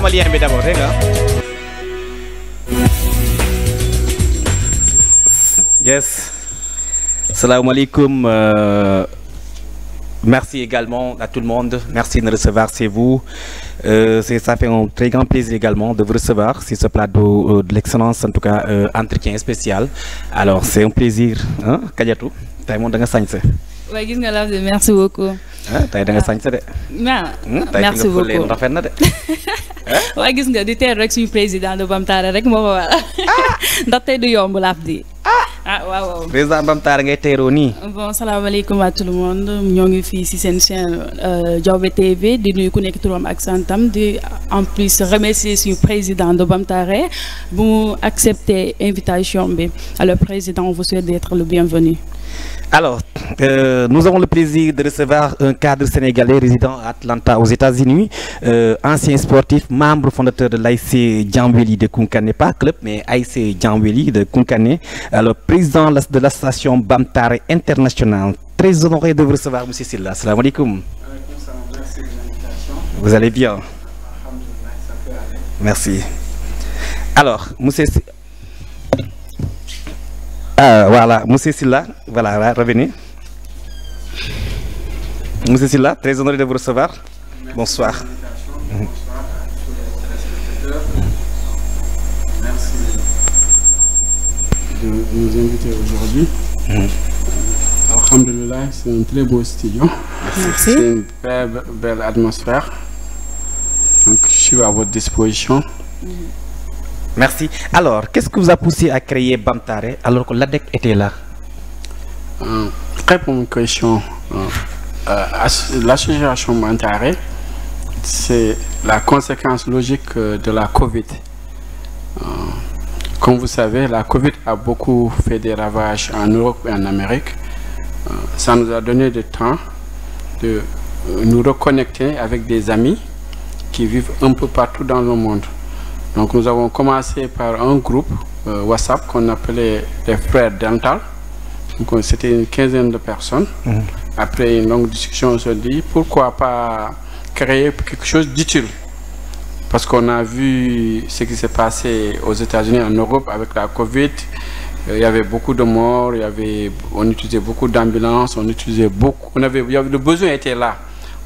ma lien bi d'abord dégg nga. Yes. Salaamaaleykum. Merci également à tout le monde. Merci de nous recevoir, c'est vous. Ça fait un très grand plaisir également de vous recevoir sur ce plateau de l'excellence, en tout cas entretien spécial. Alors c'est un plaisir, hein, Kadiatou. Tey moom da nga sañse. waaye gis nga la merci beaucoup. Tey da nga sañse de. Merci beaucoup tey rafet na de. waaye gis nga di teer rek suñu président de Bamtare rek moo ko waral ndax tey du yomb laaf di. Waaw. Président Bamtare ngay teeroo nii. Bon salaamaaleykum à tout le monde ñoo ngi fii ci seen chaîne Diaobé TV di nuyu ku nekk turam ak santam di en plus remercier suñu président de Bamtare bu mu accepter invitation bi. Alors président, on vous souhaite d'être le bienvenu. Alors, nous avons le plaisir de recevoir un cadre sénégalais résident à Atlanta aux États-Unis, ancien sportif, membre fondateur de l'AIC Djambweli de Kounkané, pas club, mais AIC Djambweli de Kounkané, alors président de l'association Bamtare International. Très honoré de vous recevoir, M. Silla. Salam alaikum. Vous allez bien? Merci. Alors, M. Voilà, Monsieur Silla, voilà, revenez. Monsieur Silla, très honoré de vous recevoir. Bonsoir. Bonsoir à tous les téléspectateurs. Merci de nous inviter aujourd'hui. Alhamdulillah, c'est un très beau studio. Merci. C'est une très belle atmosphère. Donc, je suis à votre disposition. Merci. Alors, qu'est-ce qui vous a poussé à créer Bamtare alors que l'ADEC était là? Très bonne question. L'association Bamtare, c'est la conséquence logique de la Covid. Comme vous savez, la Covid a beaucoup fait des ravages en Europe et en Amérique. Ça nous a donné le temps de nous reconnecter avec des amis qui vivent un peu partout dans le monde. Donc nous avons commencé par un groupe WhatsApp qu'on appelait les frères Dental. Donc c'était une quinzaine de personnes. Après une longue discussion, on se dit pourquoi pas créer quelque chose d'utile. Parce qu'on a vu ce qui s'est passé aux États-Unis, en Europe avec la Covid. Il y avait beaucoup de morts, on utilisait beaucoup d'ambulances, le besoin était là.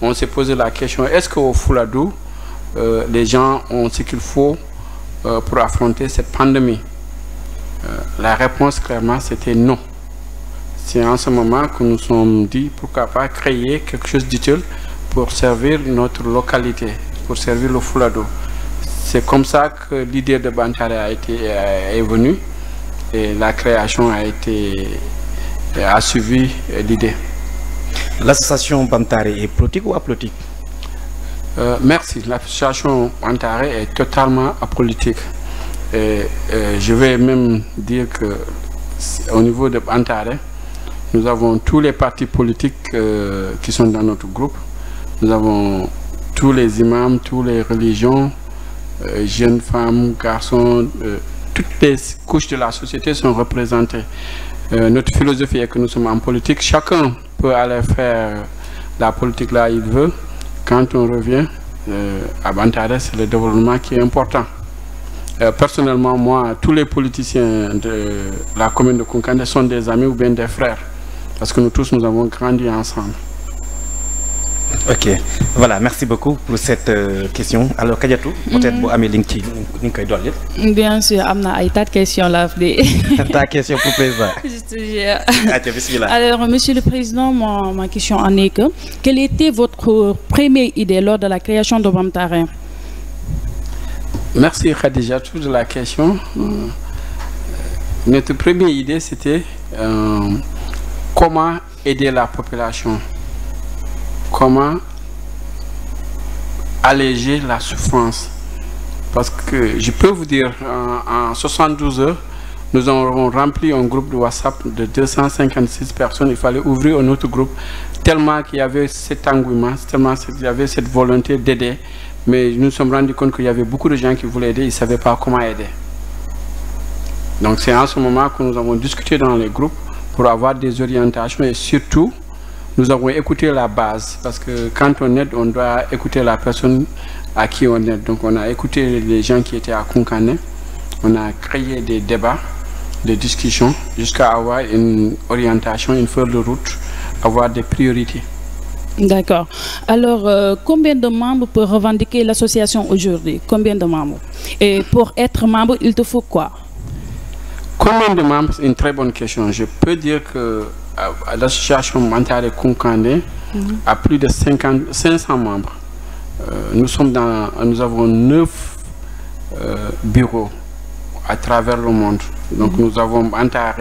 On s'est posé la question, est-ce qu'au Fouladou, les gens ont ce qu'il faut pour affronter cette pandémie? La réponse clairement c'était non. C'est en ce moment que nous nous sommes dit pourquoi pas créer quelque chose d'utile pour servir notre localité, pour servir le Fouladou. C'est comme ça que l'idée de Bamtare est venue et la création a suivi l'idée. L'association Bamtare est politique ou apolitique? Merci. L'association Bamtare est totalement apolitique. Et je vais même dire que au niveau de Bamtare, nous avons tous les partis politiques qui sont dans notre groupe. Nous avons tous les imams, toutes les religions, jeunes femmes, garçons, toutes les couches de la société sont représentées. Notre philosophie est que nous sommes en politique. Chacun peut aller faire la politique là où il veut. Quand on revient à Bamtare, c'est le développement qui est important. Personnellement, moi, tous les politiciens de la commune de Kounkané sont des amis ou bien des frères. Parce que nous tous, nous avons grandi ensemble. Ok, voilà, merci beaucoup pour cette question. Alors, Kadiatou, peut-être vous avez une Bien sûr, Amna, il y a de questions là. Ta question pour président. Alors, Monsieur le Président, ma question en est que quelle était votre première idée lors de la création de Bamtare? Merci Khadija de la question. Notre première idée, c'était comment aider la population. Comment alléger la souffrance. Parce que je peux vous dire, en 72 heures, nous avons rempli un groupe de WhatsApp de 256 personnes. Il fallait ouvrir un autre groupe, tellement qu'il y avait cet engouement, tellement qu'il y avait cette volonté d'aider. Mais nous nous sommes rendus compte qu'il y avait beaucoup de gens qui voulaient aider, ils ne savaient pas comment aider. Donc c'est en ce moment que nous avons discuté dans les groupes pour avoir des orientations et surtout nous avons écouté la base, parce que quand on aide, on doit écouter la personne à qui on aide. Donc on a écouté les gens qui étaient à Kounkané, on a créé des débats, des discussions, jusqu'à avoir une orientation, une feuille de route, avoir des priorités. D'accord. Alors, combien de membres peut revendiquer l'association aujourd'hui? Combien de membres? Et pour être membre, il te faut quoi? Combien de membres? C'est une très bonne question. Je peux dire que l'association Bantare Kounkané a plus de 500 membres. Nous avons 9 bureaux à travers le monde. Donc nous avons Bantare,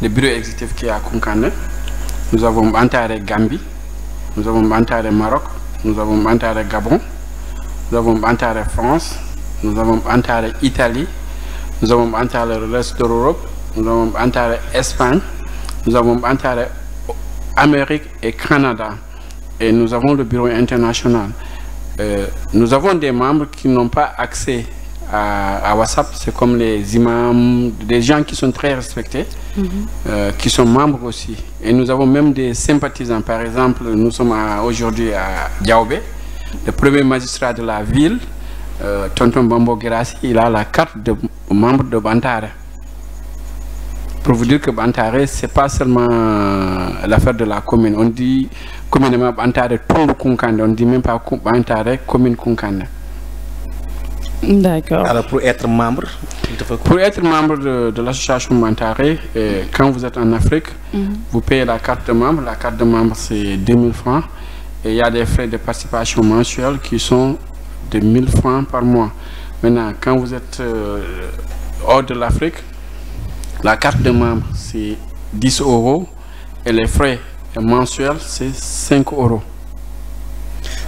le bureau exécutif qui est à Kounkané. Nous avons Bantare Gambie. Nous avons Bantare Maroc. Nous avons Bantare Gabon. Nous avons Bantare France. Nous avons Bantare Italie. Nous avons Bantare le reste de l'Europe. Nous avons Bantare Espagne. Nous avons Bantare Amérique et Canada. Et nous avons le bureau international. Nous avons des membres qui n'ont pas accès à WhatsApp. C'est comme les imams, des gens qui sont très respectés, qui sont membres aussi. Et nous avons même des sympathisants. Par exemple, nous sommes aujourd'hui à Diaobé, le premier magistrat de la ville, Tonton Bambo Gerassi, il a la carte de membre de Bantare. Pour vous dire que Bantare, ce n'est pas seulement l'affaire de la commune. On dit communément Bantare Tondu Kounkané, on ne dit même pas Bantare commune Kounkané. D'accord. Alors pour être membre, il te faut quoi? Pour être membre de l'association Bantare, quand vous êtes en Afrique, vous payez la carte de membre. La carte de membre, c'est 2000 francs. Et il y a des frais de participation mensuels qui sont de 1000 francs par mois. Maintenant, quand vous êtes hors de l'Afrique, la carte de membre, c'est 10 € et les frais mensuels, c'est 5 €.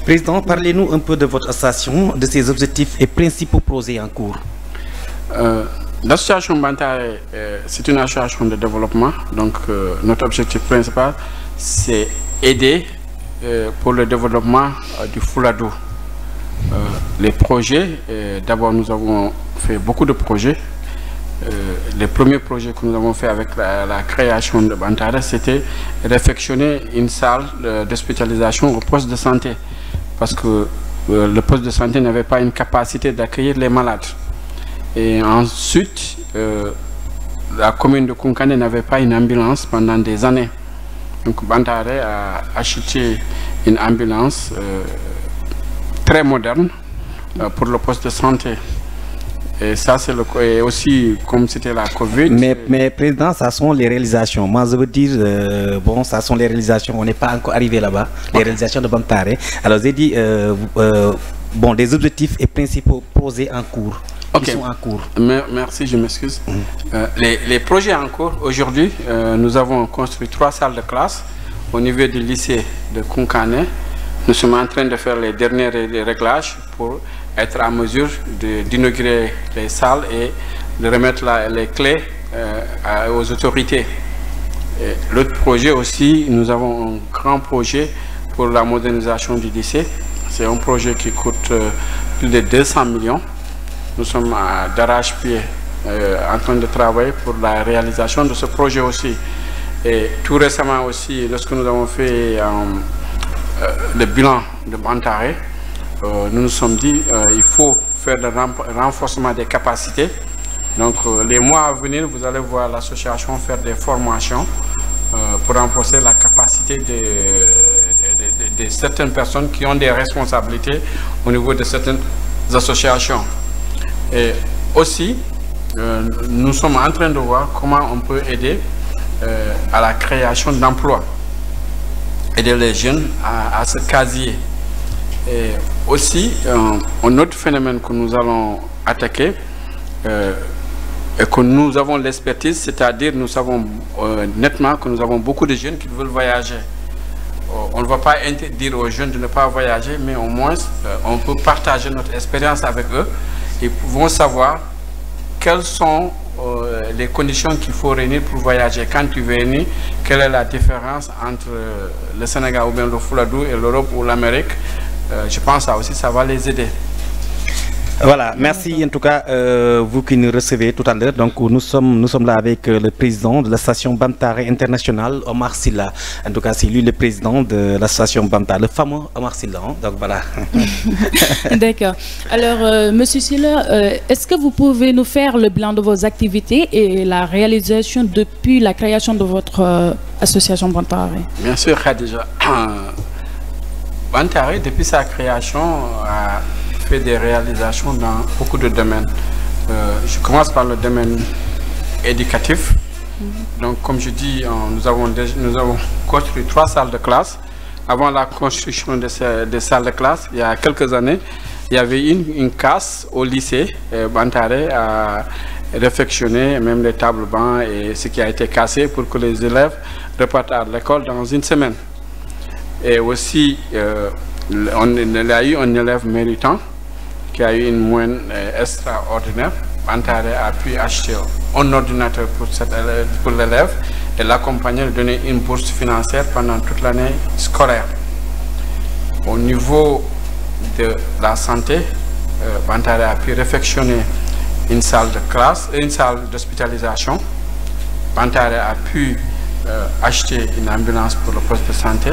Président, parlez-nous un peu de votre association, de ses objectifs et principaux projets en cours. L'association Bantare, c'est une association de développement. Donc, notre objectif principal, c'est aider pour le développement du Fouladou. Les projets, d'abord, nous avons fait beaucoup de projets. Les premiers projets que nous avons fait avec la création de Bantare, c'était réfectionner une salle de spécialisation au poste de santé. Parce que le poste de santé n'avait pas une capacité d'accueillir les malades. Et ensuite, la commune de Kounkané n'avait pas une ambulance pendant des années. Donc Bantare a acheté une ambulance très moderne pour le poste de santé. Et ça, c'est et aussi, comme c'était la Covid... Mais président, ça sont les réalisations. Moi, je veux dire, bon, ça sont les réalisations. On n'est pas encore arrivé là-bas. Les réalisations de Bantare. Alors, j'ai dit, bon, des objectifs et principaux projets en cours. Qui sont en cours. Merci, je m'excuse. Les projets en cours, aujourd'hui, nous avons construit 3 salles de classe au niveau du lycée de Kounkané. Nous sommes en train de faire les derniers réglages pour être en mesure d'inaugurer les salles et de remettre les clés aux autorités. L'autre projet aussi, nous avons un grand projet pour la modernisation du lycée. C'est un projet qui coûte plus de 200 millions. Nous sommes d'arrache-pied en train de travailler pour la réalisation de ce projet aussi. Et tout récemment aussi, lorsque nous avons fait le bilan de Bantare, nous nous sommes dit il faut faire le renforcement des capacités. Donc les mois à venir, vous allez voir l'association faire des formations pour renforcer la capacité de certaines personnes qui ont des responsabilités au niveau de certaines associations. Et aussi, nous sommes en train de voir comment on peut aider à la création d'emplois, aider les jeunes à se casier. Et aussi, un autre phénomène que nous allons attaquer et que nous avons l'expertise, c'est-à-dire nous savons nettement que nous avons beaucoup de jeunes qui veulent voyager. On ne va pas interdire aux jeunes de ne pas voyager, mais au moins on peut partager notre expérience avec eux. Ils vont savoir quelles sont les conditions qu'il faut réunir pour voyager. Quand tu veux venir, quelle est la différence entre le Sénégal ou bien le Fouladou et l'Europe ou l'Amérique. Je pense que ça aussi, ça va les aider. Voilà, merci en tout cas, vous qui nous recevez tout à l'heure. Donc nous sommes là avec le président de la station Bantare International, Omar Sylla. En tout cas, c'est lui le président de la station Bantare, le fameux Omar Sylla. Hein? Donc voilà. D'accord. Alors, Monsieur Sylla, est-ce que vous pouvez nous faire le bilan de vos activités et la réalisation depuis la création de votre association Bantare? Bien sûr, Khadija. Bantare, depuis sa création, a fait des réalisations dans beaucoup de domaines. Je commence par le domaine éducatif. Donc, comme je dis, nous avons construit 3 salles de classe. Avant la construction des salles de classe, il y a quelques années, il y avait une casse au lycée. Bantare a réfectionné même les tables bancs et ce qui a été cassé pour que les élèves repartent à l'école dans une semaine. Et aussi, on a eu un élève méritant qui a eu une moyenne extraordinaire. Bantare a pu acheter un ordinateur pour l'élève et l'accompagner, lui donner une bourse financière pendant toute l'année scolaire. Au niveau de la santé, Bantare a pu réfectionner une salle de classe, une salle d'hospitalisation. Bantare a pu acheter une ambulance pour le poste de santé.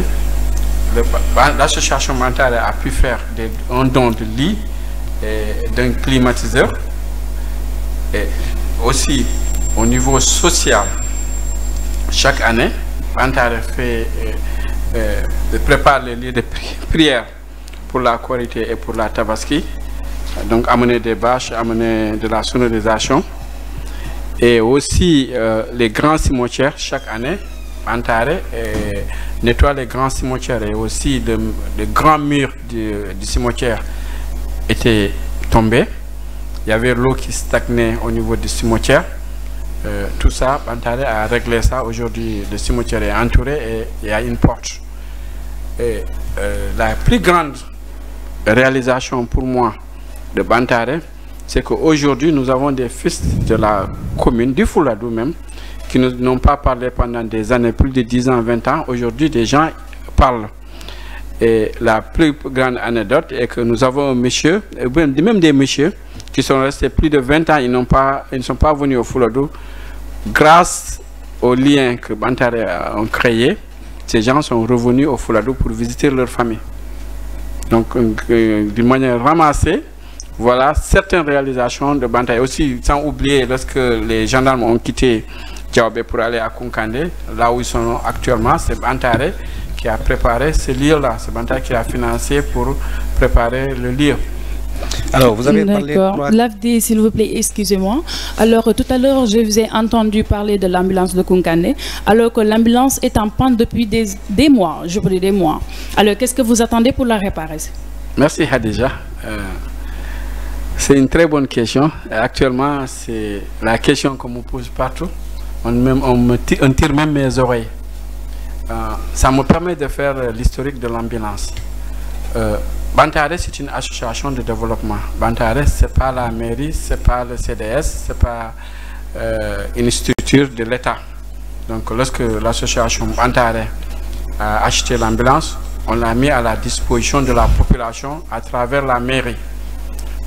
L'association Bantare a pu faire un don de lit et d'un climatiseur. Et aussi au niveau social, chaque année, Bantare prépare les lieux de prière pour la Korité et pour la Tabaski. Donc amener des bâches, amener de la sonorisation. Et aussi les grands cimetières, chaque année, Bantare nettoie les grands cimetières. Et aussi les grands murs du cimetière étaient tombés. Il y avait l'eau qui stagnait au niveau du cimetière. Tout ça, Bantare a réglé ça. Aujourd'hui, le cimetière est entouré et il y a une porte. Et la plus grande réalisation pour moi de Bantare, c'est qu'aujourd'hui, nous avons des fils de la commune, du Fouladou même, qui n'ont pas parlé pendant des années, plus de 10 ans, 20 ans. Aujourd'hui, des gens parlent. Et la plus grande anecdote est que nous avons un monsieur, même des messieurs, qui sont restés plus de 20 ans, ils ne sont pas venus au Fouladou. Grâce aux liens que Bantare a créés, ces gens sont revenus au Fouladou pour visiter leur famille. Donc, d'une manière ramassée, voilà certaines réalisations de Bantare. Aussi, sans oublier, lorsque les gendarmes ont quitté Diaobé pour aller à Koukandé, là où ils sont actuellement, c'est Bantare qui a préparé ce lieu-là. C'est Bantare qui a financé pour préparer le lieu. Alors, vous avez parlé... L'AFD, s'il vous plaît, excusez-moi. Alors, tout à l'heure, je vous ai entendu parler de l'ambulance de Koukandé, alors que l'ambulance est en panne depuis des mois, je peux dire des mois. Alors, qu'est-ce que vous attendez pour la réparer? Merci, Khadija. C'est une très bonne question. Actuellement, c'est la question qu'on me pose partout. On tire même mes oreilles. Ça me permet de faire l'historique de l'ambulance. Bantare, c'est une association de développement. Bantare, ce n'est pas la mairie, ce n'est pas le CDS, ce n'est pas une structure de l'État. Donc, lorsque l'association Bantare a acheté l'ambulance, on l'a mis à la disposition de la population à travers la mairie.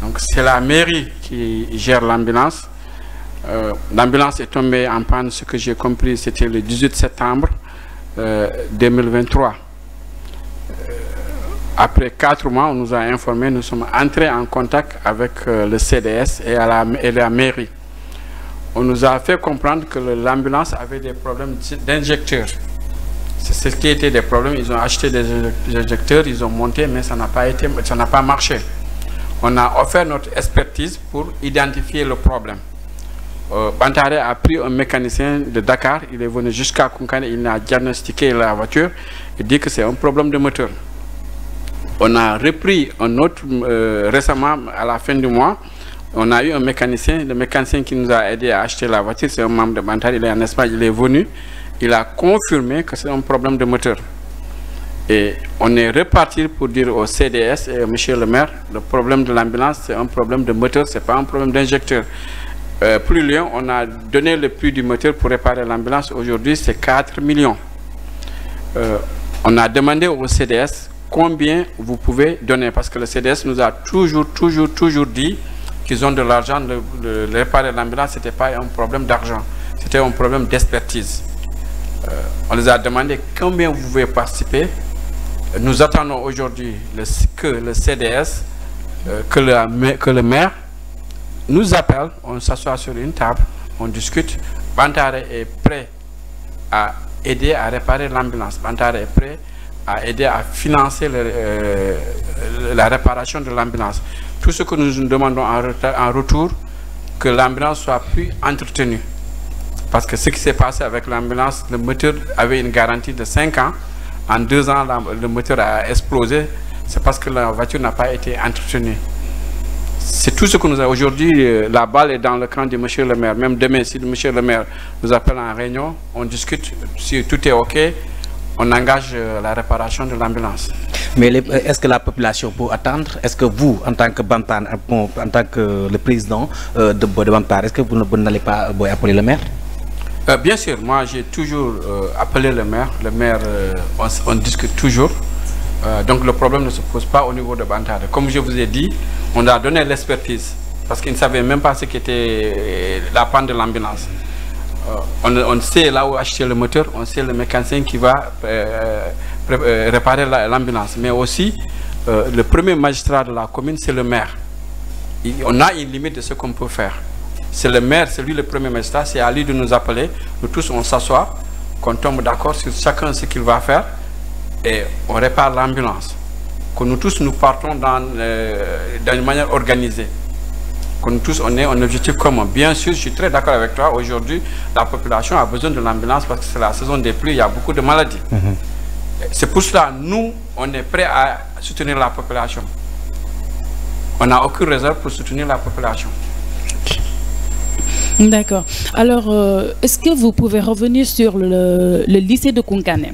Donc, c'est la mairie qui gère l'ambulance. L'ambulance est tombée en panne, ce que j'ai compris, c'était le 18 septembre 2023. Après 4 mois, on nous a informé, nous sommes entrés en contact avec le CDS et la mairie. On nous a fait comprendre que l'ambulance avait des problèmes d'injecteurs. C'est ce qui était des problèmes. Ils ont acheté des injecteurs, ils ont monté, mais ça n'a pas marché. On a offert notre expertise pour identifier le problème. Bantare a pris un mécanicien de Dakar, il est venu jusqu'à Koukandé, il a diagnostiqué la voiture et dit que c'est un problème de moteur. On a repris un autre récemment, à la fin du mois, on a eu un mécanicien, le mécanicien qui nous a aidé à acheter la voiture, c'est un membre de Bantare, il est en Espagne, il est venu, il a confirmé que c'est un problème de moteur. Et on est reparti pour dire au CDS et au monsieur le maire, le problème de l'ambulance, c'est un problème de moteur, c'est pas un problème d'injecteur. Plus loin, on a donné le prix du moteur pour réparer l'ambulance. Aujourd'hui, c'est 4 millions. On a demandé au CDS combien vous pouvez donner. Parce que le CDS nous a toujours dit qu'ils ont de l'argent. Le réparer l'ambulance, ce n'était pas un problème d'argent, c'était un problème d'expertise. On les a demandé combien vous pouvez participer. Nous attendons aujourd'hui que le CDS, que le maire nous appelle, on s'assoit sur une table, on discute. Bantare est prêt à aider à réparer l'ambulance. Bantare est prêt à aider à financer la réparation de l'ambulance. Tout ce que nous demandons en retour, que l'ambulance soit plus entretenue. Parce que ce qui s'est passé avec l'ambulance, le moteur avait une garantie de 5 ans. En 2 ans, le moteur a explosé. C'est parce que la voiture n'a pas été entretenue. C'est tout ce que nous avons aujourd'hui. La balle est dans le camp de monsieur le maire. Même demain, si monsieur le maire nous appelle en réunion, on discute. Si tout est OK, on engage la réparation de l'ambulance. Mais est-ce que la population peut attendre? Est-ce que vous, en tant que Bamtan, en tant que le président de Bamtan, est-ce que vous n'allez pas appeler le maire? Bien sûr, moi j'ai toujours appelé le maire. Le maire, on discute toujours. Donc le problème ne se pose pas au niveau de Bantare. Comme je vous ai dit, on a donné l'expertise parce qu'ils ne savaient même pas ce qu'était la panne de l'ambulance. On sait là où acheter le moteur, on sait le mécanicien qui va réparer l'ambulance. Mais aussi, le premier magistrat de la commune, c'est le maire. On a une limite de ce qu'on peut faire. C'est le maire, c'est lui le premier magistrat, c'est à lui de nous appeler. Nous tous, on s'assoit, qu'on tombe d'accord sur chacun ce qu'il va faire et on répare l'ambulance. Que nous tous, nous partons dans une manière organisée. Que nous tous, on ait un objectif commun. Bien sûr, je suis très d'accord avec toi. Aujourd'hui, la population a besoin de l'ambulance parce que c'est la saison des pluies, il y a beaucoup de maladies. C'est pour cela, nous, on est prêts à soutenir la population. On n'a aucune réserve pour soutenir la population. D'accord. Alors, est-ce que vous pouvez revenir sur le lycée de Koungkané?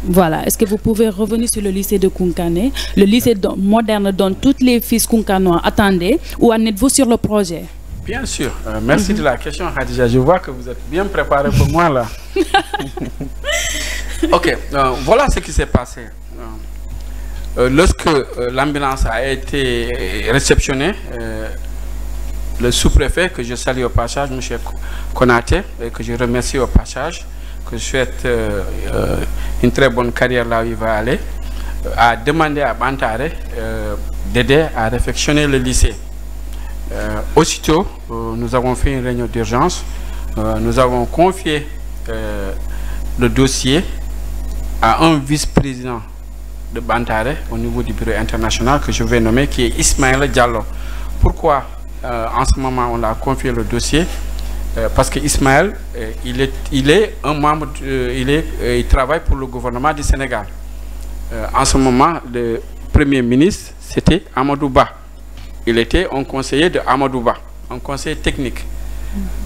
Voilà. Est-ce que vous pouvez revenir sur le lycée de Koungkané, le lycée moderne dont toutes les fils koungkanois attendaient? Ou en êtes-vous sur le projet? Bien sûr. Merci de la question, Khadija. Je vois que vous êtes bien préparé pour moi là. Ok. Voilà ce qui s'est passé. Lorsque l'ambulance a été réceptionnée, le sous-préfet, que je salue au passage, M. Konaté, et que je remercie au passage, que je souhaite une très bonne carrière là où il va aller, a demandé à Bantare d'aider à réfectionner le lycée. Aussitôt, nous avons fait une réunion d'urgence, nous avons confié le dossier à un vice-président de Bantare au niveau du bureau international que je vais nommer, qui est Ismaël Diallo. Pourquoi en ce moment on a confié le dossier? Parce que Ismaël, il est un membre, il travaille pour le gouvernement du Sénégal. En ce moment, le premier ministre, c'était Amadou Ba. Il était un conseiller de Amadou Ba, un conseiller technique.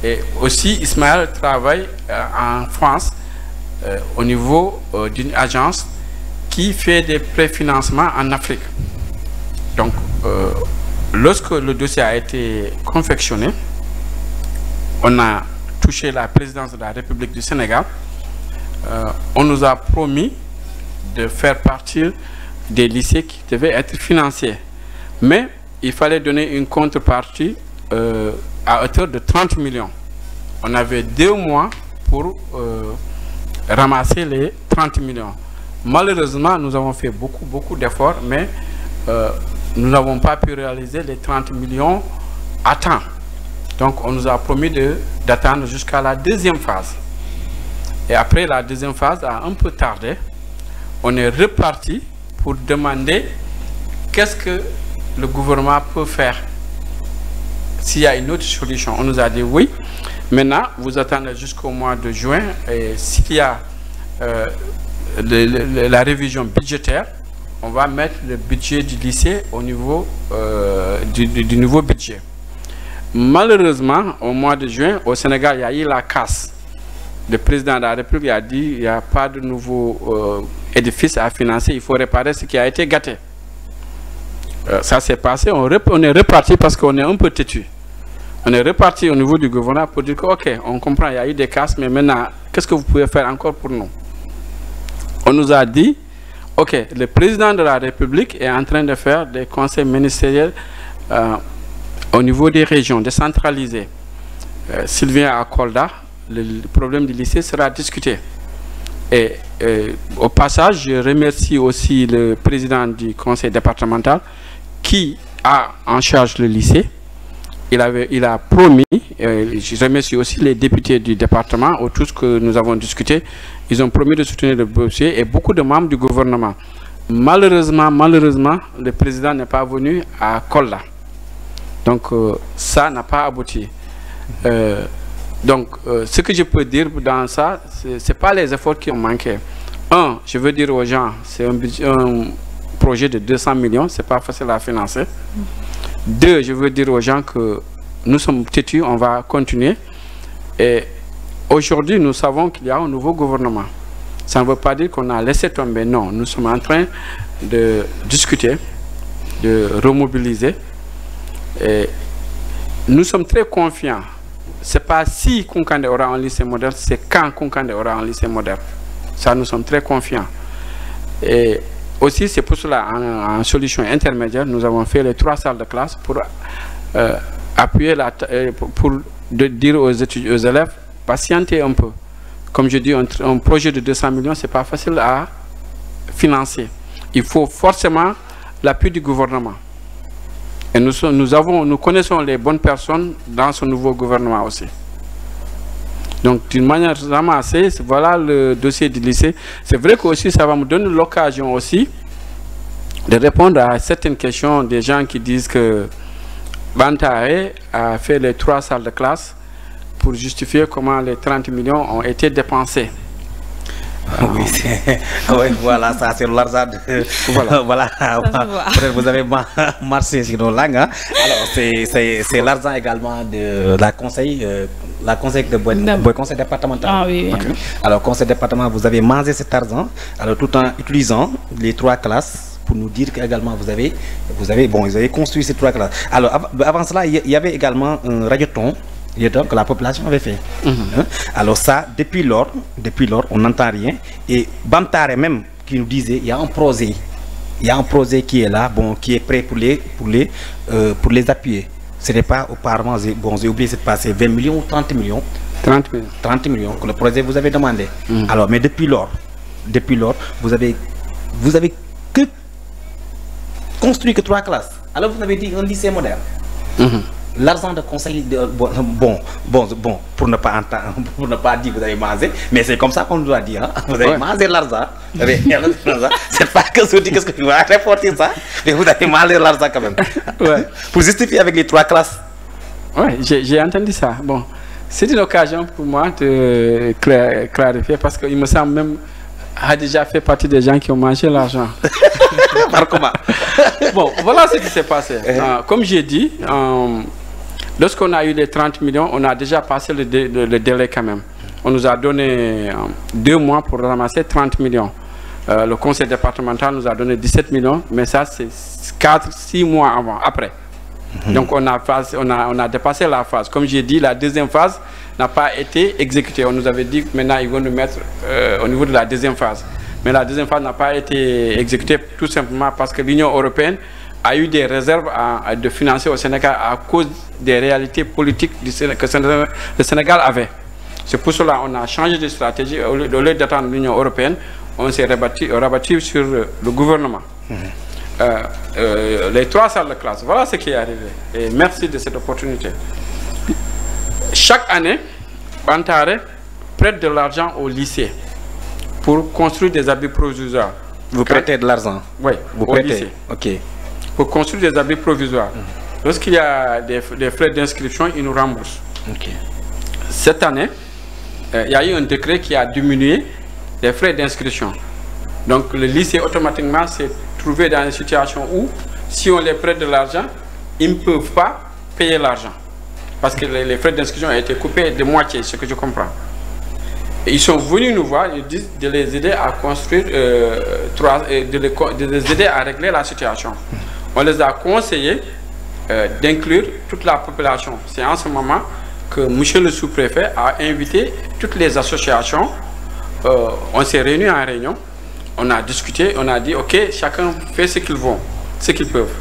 Et aussi, Ismaël travaille en France au niveau d'une agence qui fait des préfinancements en Afrique. Donc, lorsque le dossier a été confectionné, on a touché la présidence de la République du Sénégal. On nous a promis de faire partir des lycées qui devaient être financés. Mais il fallait donner une contrepartie à hauteur de 30 millions. On avait 2 mois pour ramasser les 30 millions. Malheureusement, nous avons fait beaucoup d'efforts, mais nous n'avons pas pu réaliser les 30 millions à temps. Donc, on nous a promis d'attendre jusqu'à la deuxième phase. Et après la deuxième phase a un peu tardé. On est reparti pour demander qu'est-ce que le gouvernement peut faire s'il y a une autre solution. On nous a dit oui. Maintenant, vous attendez jusqu'au mois de juin. Et s'il y a la révision budgétaire, on va mettre le budget du lycée au niveau du nouveau budget. Malheureusement, au mois de juin, au Sénégal, il y a eu la casse. Le président de la République a dit qu'il n'y a pas de nouveau édifice à financer, il faut réparer ce qui a été gâté. Ça s'est passé, on est reparti parce qu'on est un peu têtu. On est reparti au niveau du gouvernement pour dire que, ok, on comprend, il y a eu des casses, mais maintenant, qu'est-ce que vous pouvez faire encore pour nous? On nous a dit, ok, le président de la République est en train de faire des conseils ministériels au niveau des régions, décentralisés. S'il vient à Kolda, le problème du lycée sera discuté. Et au passage, je remercie aussi le président du conseil départemental qui a en charge le lycée. Il a promis, je remercie aussi les députés du département, au tout ce que nous avons discuté, ils ont promis de soutenir le dossier et beaucoup de membres du gouvernement. Malheureusement, le président n'est pas venu à Kolda. Donc ça n'a pas abouti. Donc ce que je peux dire dans ça, ce n'est pas les efforts qui ont manqué. Un, je veux dire aux gens, c'est un projet de 200 millions, ce n'est pas facile à financer. Deux, je veux dire aux gens que nous sommes têtus, on va continuer. Et aujourd'hui, nous savons qu'il y a un nouveau gouvernement. Ça ne veut pas dire qu'on a laissé tomber, non. Nous sommes en train de discuter, de remobiliser. Et nous sommes très confiants. Ce n'est pas si Koukandé aura un lycée moderne, c'est quand Koukandé aura un lycée moderne. Ça, nous sommes très confiants. Et aussi, c'est pour cela, en solution intermédiaire, nous avons fait les 3 salles de classe pour appuyer, pour dire aux élèves, patientez un peu. Comme je dis, un projet de 200 millions, ce n'est pas facile à financer. Il faut forcément l'appui du gouvernement. Et nous connaissons les bonnes personnes dans ce nouveau gouvernement aussi. Donc, d'une manière ramassée, voilà le dossier du lycée. C'est vrai que aussi, ça va me donner l'occasion aussi de répondre à certaines questions des gens qui disent que Bantare a fait les 3 salles de classe pour justifier comment les 30 millions ont été dépensés. Oui, oui, voilà, ça c'est l'argent. Voilà, vous avez marché sur nos langues. Hein. Alors, c'est l'argent également de la conseil de conseil départemental. Ah, oui, okay. Alors, conseil départemental, vous avez mangé cet argent, alors tout en utilisant les 3 classes pour nous dire qu'également vous avez construit ces 3 classes. Alors, avant cela, il y avait également un radioton que la population avait fait. Alors ça, depuis lors, on n'entend rien. Et Bamtare même, qui nous disait, il y a un projet qui est là, bon, qui est prêt pour les appuyer. Ce n'est pas auparavant, bon, j'ai oublié de passer 20 millions ou 30 millions. 30 millions que le projet vous avez demandé. Alors, mais depuis lors, vous avez que construit que 3 classes. Alors vous avez dit un lycée moderne. L'argent de conseil, pour ne pas dire que vous avez mangé, mais c'est comme ça qu'on doit dire. Hein? Vous avez mangé l'argent. C'est pas que je dis qu'est-ce que tu vas reporter ça, mais vous avez mangé l'argent quand même. Pour justifier avec les 3 classes. Oui, j'ai entendu ça. Bon, c'est une occasion pour moi de clarifier parce qu'il me semble même a déjà fait partie des gens qui ont mangé l'argent. Par comment? Bon, voilà ce qui s'est passé. Comme j'ai dit, lorsqu'on a eu les 30 millions, on a déjà passé le délai quand même. On nous a donné 2 mois pour ramasser 30 millions. Le conseil départemental nous a donné 17 millions, mais ça c'est 4-6 mois après. Donc on a dépassé la phase. Comme j'ai dit, la deuxième phase n'a pas été exécutée. On nous avait dit que maintenant ils vont nous mettre au niveau de la deuxième phase. Mais la deuxième phase n'a pas été exécutée tout simplement parce que l'Union européenne a eu des réserves de financer au Sénégal à cause des réalités politiques que le Sénégal avait. C'est pour cela qu'on a changé de stratégie. Au lieu d'attendre l'Union européenne, on s'est rabattu sur le gouvernement. Les 3 salles de classe, voilà ce qui est arrivé. Et merci de cette opportunité. Chaque année, Bantare prête de l'argent au lycée pour construire des abris provisoires. Vous prêtez de l'argent? Oui, vous au prêtez. Lycée. Ok. Pour construire des abris provisoires. Lorsqu'il y a des frais d'inscription, ils nous remboursent. Okay. Cette année, il y a eu un décret qui a diminué les frais d'inscription. Donc le lycée automatiquement s'est trouvé dans une situation où, si on les prête de l'argent, ils ne peuvent pas payer l'argent. Parce que les frais d'inscription ont été coupés de moitié, ce que je comprends. Et ils sont venus nous voir, ils disent de les aider à construire, de les aider à régler la situation. On les a conseillé d'inclure toute la population. C'est en ce moment que M. le sous-préfet a invité toutes les associations. On s'est réunis en réunion. on a discuté, on a dit ok, chacun fait ce qu'ils vont, ce qu'ils peuvent.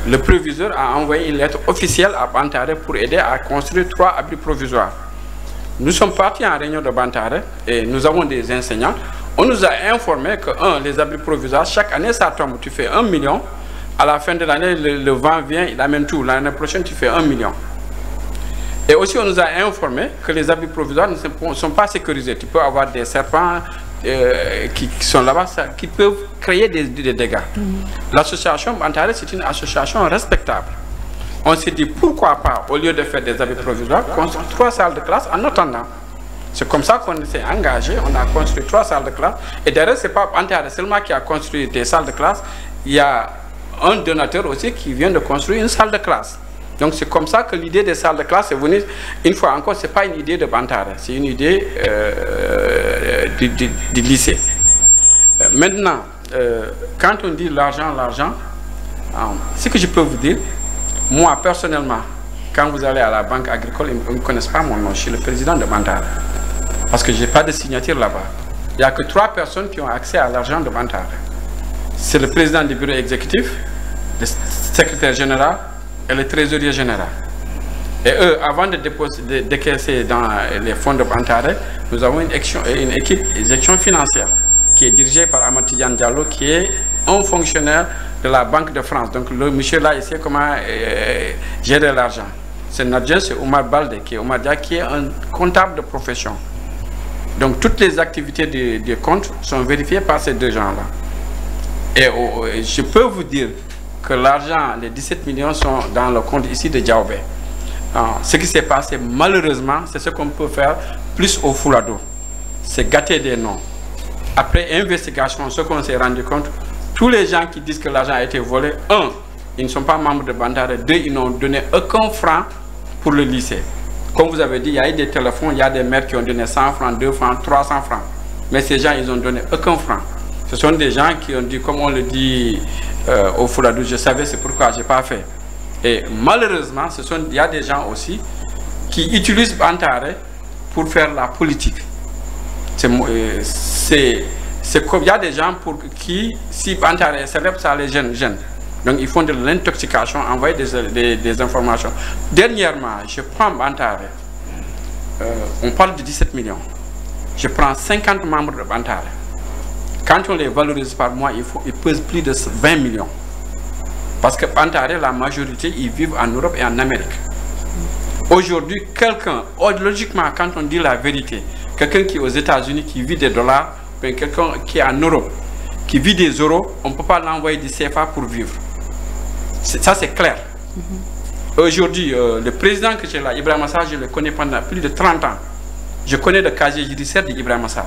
Le proviseur a envoyé une lettre officielle à Bantare pour aider à construire 3 abris provisoires. Nous sommes partis en réunion de Bantare et nous avons des enseignants. On nous a informé que, les abris provisoires, chaque année, ça tombe. Tu fais 1 million. À la fin de l'année, le vent vient, il amène tout. L'année prochaine, tu fais 1 million. Et aussi, on nous a informé que les abris provisoires ne sont pas sécurisés. Tu peux avoir des serpents qui sont là-bas, qui peuvent créer des dégâts. L'association Bantare, c'est une association respectable. On s'est dit, pourquoi pas, au lieu de faire des abris provisoires, construire 3 salles de classe en attendant. C'est comme ça qu'on s'est engagé, on a construit 3 salles de classe. Et derrière, ce n'est pas Bantare seulement qui a construit des salles de classe. Il y a un donateur aussi qui vient de construire une salle de classe. Donc c'est comme ça que l'idée des salles de classe est venue. Une fois encore, ce n'est pas une idée de Bantare, c'est une idée du lycée. Maintenant, quand on dit l'argent, ce que je peux vous dire, moi personnellement, quand vous allez à la banque agricole, ils ne me connaissent pas mon nom, je suis le président de Bantare. Parce que je n'ai pas de signature là-bas. Il n'y a que 3 personnes qui ont accès à l'argent de Bantare. C'est le président du bureau exécutif, le secrétaire général et le trésorier général. Et eux, avant de décaisser dans les fonds de Bantare, nous avons une équipe gestion financière qui est dirigée par Amatidjan Diallo, qui est un fonctionnaire de la Banque de France. Donc le monsieur là, il sait comment gérer l'argent. C'est notre adjoint, c'est Omar Balde, qui est un comptable de profession. Donc toutes les activités des comptes sont vérifiées par ces 2 gens-là. Et je peux vous dire que l'argent, les 17 millions sont dans le compte ici de Diaobé. Ce qui s'est passé, malheureusement, c'est ce qu'on peut faire plus au Fulado. C'est gâter des noms. Après investigation, ce qu'on s'est rendu compte, tous les gens qui disent que l'argent a été volé, 1, ils ne sont pas membres de Bantare, 2, ils n'ont donné aucun franc pour le lycée. Comme vous avez dit, il y a eu des téléphones, il y a des maires qui ont donné 100 francs, 2 francs, 300 francs. Mais ces gens, ils n'ont donné aucun franc. Ce sont des gens qui ont dit, comme on le dit au Fouladou, je savais, c'est pourquoi je n'ai pas fait. Et malheureusement, il y a des gens aussi qui utilisent Bantare pour faire la politique. C'est comme il y a des gens pour qui, si Bantare est célèbre, ça les gêne. Donc ils font de l'intoxication, envoyer des informations. Dernièrement, je prends Bantare, on parle de 17 millions. Je prends 50 membres de Bantare. Quand on les valorise par mois, ils pesent plus de 20 millions. Parce que Bantare, la majorité, ils vivent en Europe et en Amérique. Aujourd'hui, logiquement, quand on dit la vérité, quelqu'un qui est aux États-Unis, qui vit des dollars, quelqu'un qui est en Europe, qui vit des euros, on ne peut pas l'envoyer du CFA pour vivre. Ça, c'est clair. Aujourd'hui, le président que j'ai là, Ibrahima Sarr, je le connais pendant plus de 30 ans. Je connais le casier judiciaire d'Ibrahima Sarr.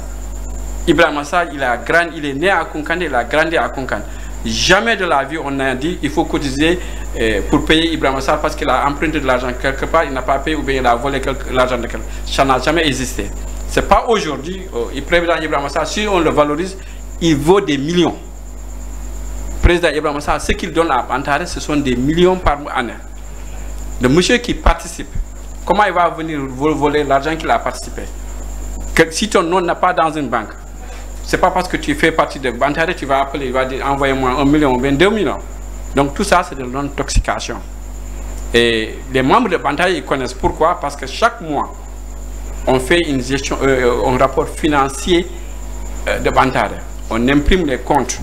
Ibrahima Sarr, il est né à Konkane, il a grandi à Konkane. Jamais de la vie, on a dit il faut cotiser pour payer Ibrahima Sarr parce qu'il a emprunté de l'argent quelque part, il n'a pas payé ou bien il a volé l'argent de quelqu'un. Ça n'a jamais existé. Ce n'est pas aujourd'hui, le président Ibrahima Sarr, si on le valorise, il vaut des millions. Le président Ibrahima Sarr, ce qu'il donne à Bantare, ce sont des millions par année. Le monsieur qui participe, comment il va venir voler l'argent qu'il a participé? Si ton nom n'est pas dans une banque, ce n'est pas parce que tu fais partie de Bantare, tu vas appeler, il va dire envoyez-moi 1 million ou bien 2 millions. Donc tout ça, c'est de l'intoxication. Et les membres de Bantare, ils connaissent pourquoi? Parce que chaque mois, on fait une gestion, un rapport financier de Bantare. On imprime les comptes.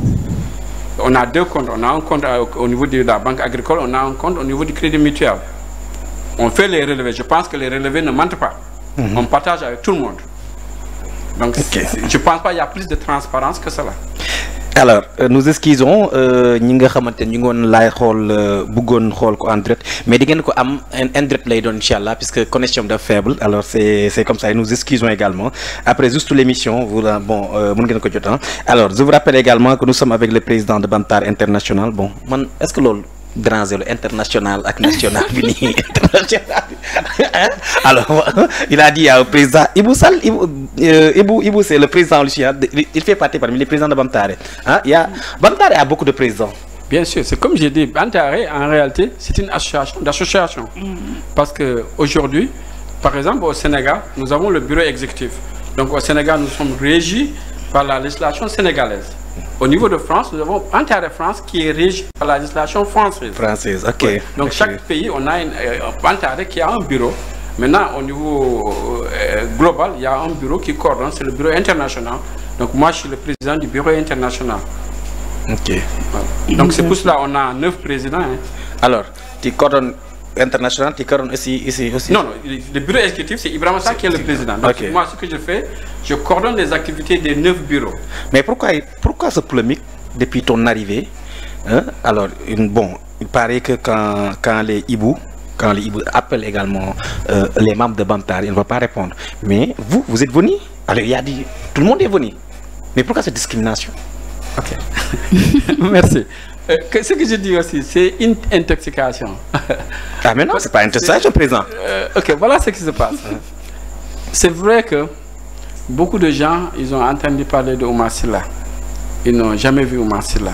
On a 2 comptes. On a un compte au niveau de la banque agricole, on a un compte au niveau du crédit mutuel. On fait les relevés. Je pense que les relevés ne mentent pas. On partage avec tout le monde. Donc je ne pense pas qu'il y a plus de transparence que cela. Alors nous excusons ñi nga xamantene ñu ngon lay xol bëggon xol ko en direct mais di ngeen ko am en direct lay don inchallah puisque connexion de faible. Alors c'est comme ça et nous excusons également après juste l'émission vous bon mën ngeen ko jot. Alors je vous rappelle également que nous sommes avec le président de Bantare International. Bon man est-ce que lolu déranger le international ak national bi ni international. Alors il a dit au président Ibou Sall, Ibou c'est le président Lucien, il fait partie parmi les présidents de Bantare. Bantare a beaucoup de présidents. Bien sûr, c'est comme j'ai dit, Bantare en réalité c'est une association parce que aujourd'hui, par exemple au Sénégal, nous avons le bureau exécutif. Donc au Sénégal, nous sommes régis par la législation sénégalaise. Au niveau de France, nous avons Bantaré France qui est régi par la législation française. Française, ok. Ouais. Donc chaque pays, on a un Bantaré qui a un bureau. Maintenant, au niveau global, il y a un bureau qui coordonne, c'est le bureau international. Donc moi, je suis le président du bureau international. Ok. Voilà. Donc c'est pour cela qu'on a 9 présidents. Hein. Alors, tu coordonnes international, tu coordonnes ici aussi? Non, le bureau exécutif, c'est Ibrahima Sarr qui est le président. Donc okay. Moi, ce que je fais, je coordonne les activités des 9 bureaux. Mais pourquoi ce polémique depuis ton arrivée, hein? Alors, bon, il paraît que quand les Ibou appellent également les membres de Bantaré, ils ne vont pas répondre. Mais vous êtes venus. Alors, il y a dit, tout le monde est venu. Mais pourquoi cette discrimination? Ok. Merci. Ce que je dis aussi, c'est une intoxication. Ah mais non, c'est pas une intoxication, président. Ok, voilà ce qui se passe. C'est vrai que beaucoup de gens, ils ont entendu parler de Oumar Sylla. Ils n'ont jamais vu Oumar Sylla.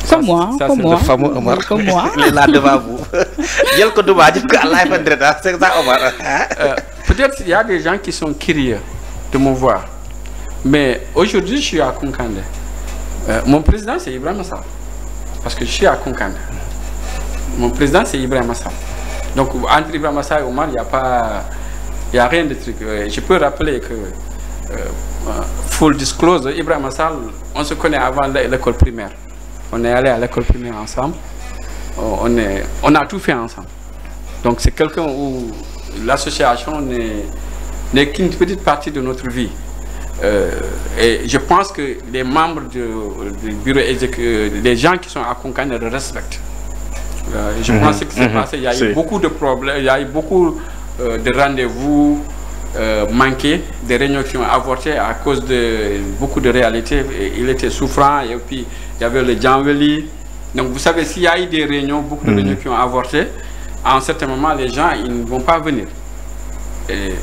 Comme moi, comme moi. Le fameux Omar. Comme moi. Il est là devant vous. Peut-être qu'il y a des gens qui sont curieux de me voir. Mais aujourd'hui, je suis à Koukandé. Mon président, c'est Ibrahima Sarr. Parce que je suis à Koukandé. Mon président, c'est Ibrahima Sarr. Donc, entre Ibrahima Sarr et Omar, il n'y a rien de truc. Je peux rappeler que, full disclose, Ibrahima Sarr, on se connaît avant l'école primaire. On est allé à l'école primaire ensemble. On a tout fait ensemble. Donc, c'est quelqu'un où l'association n'est qu'une petite partie de notre vie. Et je pense que les membres du bureau exécutif, les gens qui sont à Koukandé le respectent. Je pense que ce qui s'est passé, il y a eu beaucoup de problèmes, il y a eu beaucoup de rendez-vous manqués, des réunions qui ont avorté à cause de beaucoup de réalités. Il était souffrant et puis il y avait le Djambweli. Donc vous savez, s'il y a eu des réunions, beaucoup de réunions qui ont avorté, à un certain moment, les gens ils ne vont pas venir. Et,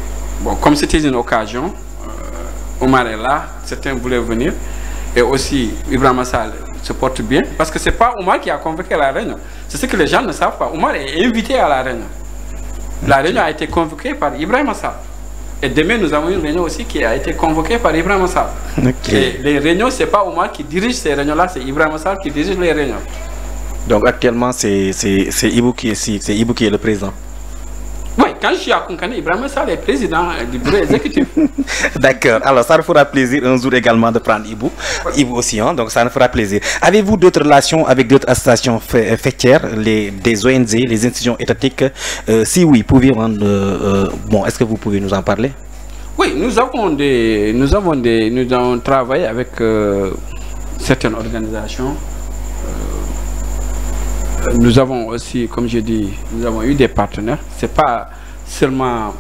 bon, comme c'était une occasion, Omar est là, certains voulaient venir. Et aussi, Ibrahima Sarr se porte bien. Parce que ce n'est pas Omar qui a convoqué la réunion. C'est ce que les gens ne savent pas. Omar est invité à la réunion. La réunion a été convoquée par Ibrahima Sarr. Et demain, nous avons une réunion aussi qui a été convoquée par Ibrahima Sarr. Et les réunions, ce n'est pas Omar qui dirige ces réunions-là, c'est Ibrahima Sarr qui dirige les réunions. Donc actuellement, c'est Ibou qui est ici, c'est Ibou qui est le président. Oui, quand je suis à Koukandé, Ibrahima Sarr est président du bureau exécutif. D'accord. Alors, ça nous fera plaisir un jour également de prendre Ibou. Ibou aussi, hein, donc ça nous fera plaisir. Avez-vous d'autres relations avec d'autres associations fêtières, des ONG, les institutions étatiques? Si oui, bon, est-ce que vous pouvez nous en parler? Oui, nous avons travaillé avec certaines organisations. Nous avons aussi, comme je dis, nous avons eu des partenaires. Ce n'est pas seulement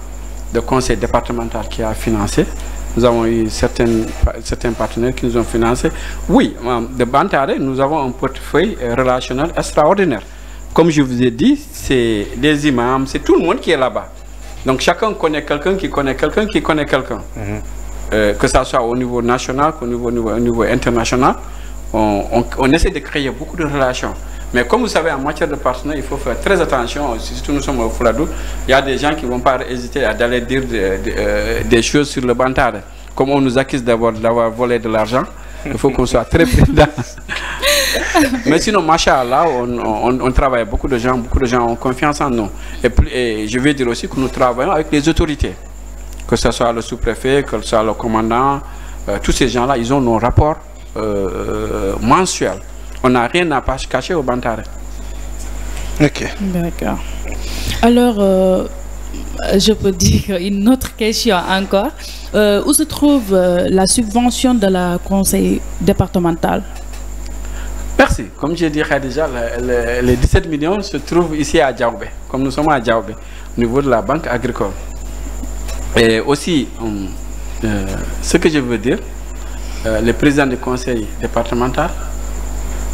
le conseil départemental qui a financé. Nous avons eu certains partenaires qui nous ont financé. Oui, de Bantaré, nous avons un portefeuille relationnel extraordinaire. Comme je vous ai dit, c'est des imams, c'est tout le monde qui est là-bas. Donc chacun connaît quelqu'un qui connaît quelqu'un qui connaît quelqu'un. Que ce soit au niveau national, qu'au niveau international, on essaie de créer beaucoup de relations. Mais comme vous savez, en matière de partenaires, il faut faire très attention. Surtout nous sommes au Fouladou, il y a des gens qui ne vont pas hésiter à d'aller dire des choses sur le Bantaré. Comme on nous accuse d'avoir volé de l'argent, il faut qu'on soit très prudent. Mais sinon, machallah, on travaille, beaucoup de gens ont confiance en nous. Et je vais dire aussi que nous travaillons avec les autorités. Que ce soit le sous-préfet, que ce soit le commandant, tous ces gens-là, ils ont nos rapports mensuels. On n'a rien à cacher au Bantaré. Ok. D'accord. Alors, je peux dire une autre question encore. Où se trouve la subvention de la conseil départemental? Merci. Comme je dirais déjà, les 17 millions se trouvent ici à Djaoubé, comme nous sommes à Djaoubé, au niveau de la banque agricole. Et aussi, ce que je veux dire, le président du conseil départemental,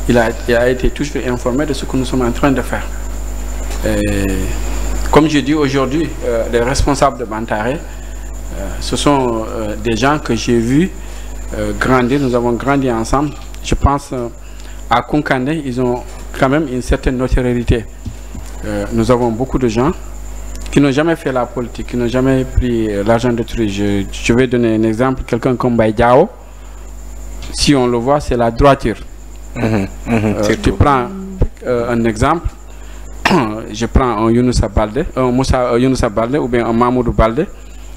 il a été toujours informé de ce que nous sommes en train de faire. Et comme je dis aujourd'hui, les responsables de Bantaré, ce sont des gens que j'ai vus grandir, nous avons grandi ensemble. Je pense à Koukandé, ils ont quand même une certaine notoriété. Nous avons beaucoup de gens qui n'ont jamais fait la politique, qui n'ont jamais pris l'argent d'autrui. Je vais donner un exemple, quelqu'un comme Baïdiao, si on le voit, c'est la droiture. Tu prends un exemple, je prends un Younoussa Baldé, Younoussa Baldé ou bien un Mamoudou Baldé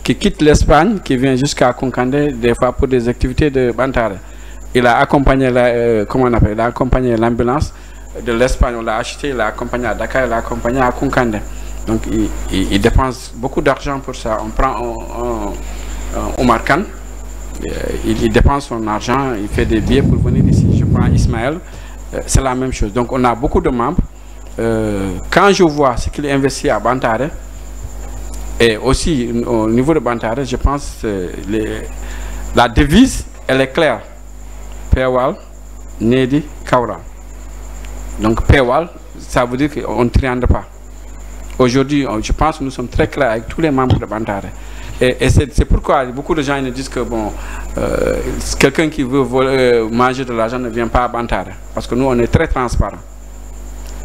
qui quitte l'Espagne, qui vient jusqu'à Konkandé des fois pour des activités de Bantare. Il a accompagné l'ambulance de l'Espagne, on l'a acheté, il l'a accompagné à Dakar, il l'a accompagné à Konkandé. Donc il dépense beaucoup d'argent pour ça. On prend Omar Khan, il dépense son argent, il fait des billets pour venir ici. Je prends Ismaël, c'est la même chose. Donc on a beaucoup de membres. Quand je vois ce qu'il investit à Bantare, et aussi au niveau de Bantare, je pense que la devise, elle est claire. Pewal, Nedi, Kaura. Donc Pewal, ça veut dire qu'on ne triande pas. Aujourd'hui, je pense que nous sommes très clairs avec tous les membres de Bantare. Et c'est pourquoi beaucoup de gens ne disent que bon, quelqu'un qui veut manger de l'argent ne vient pas à Bantare. Parce que nous, on est très transparents.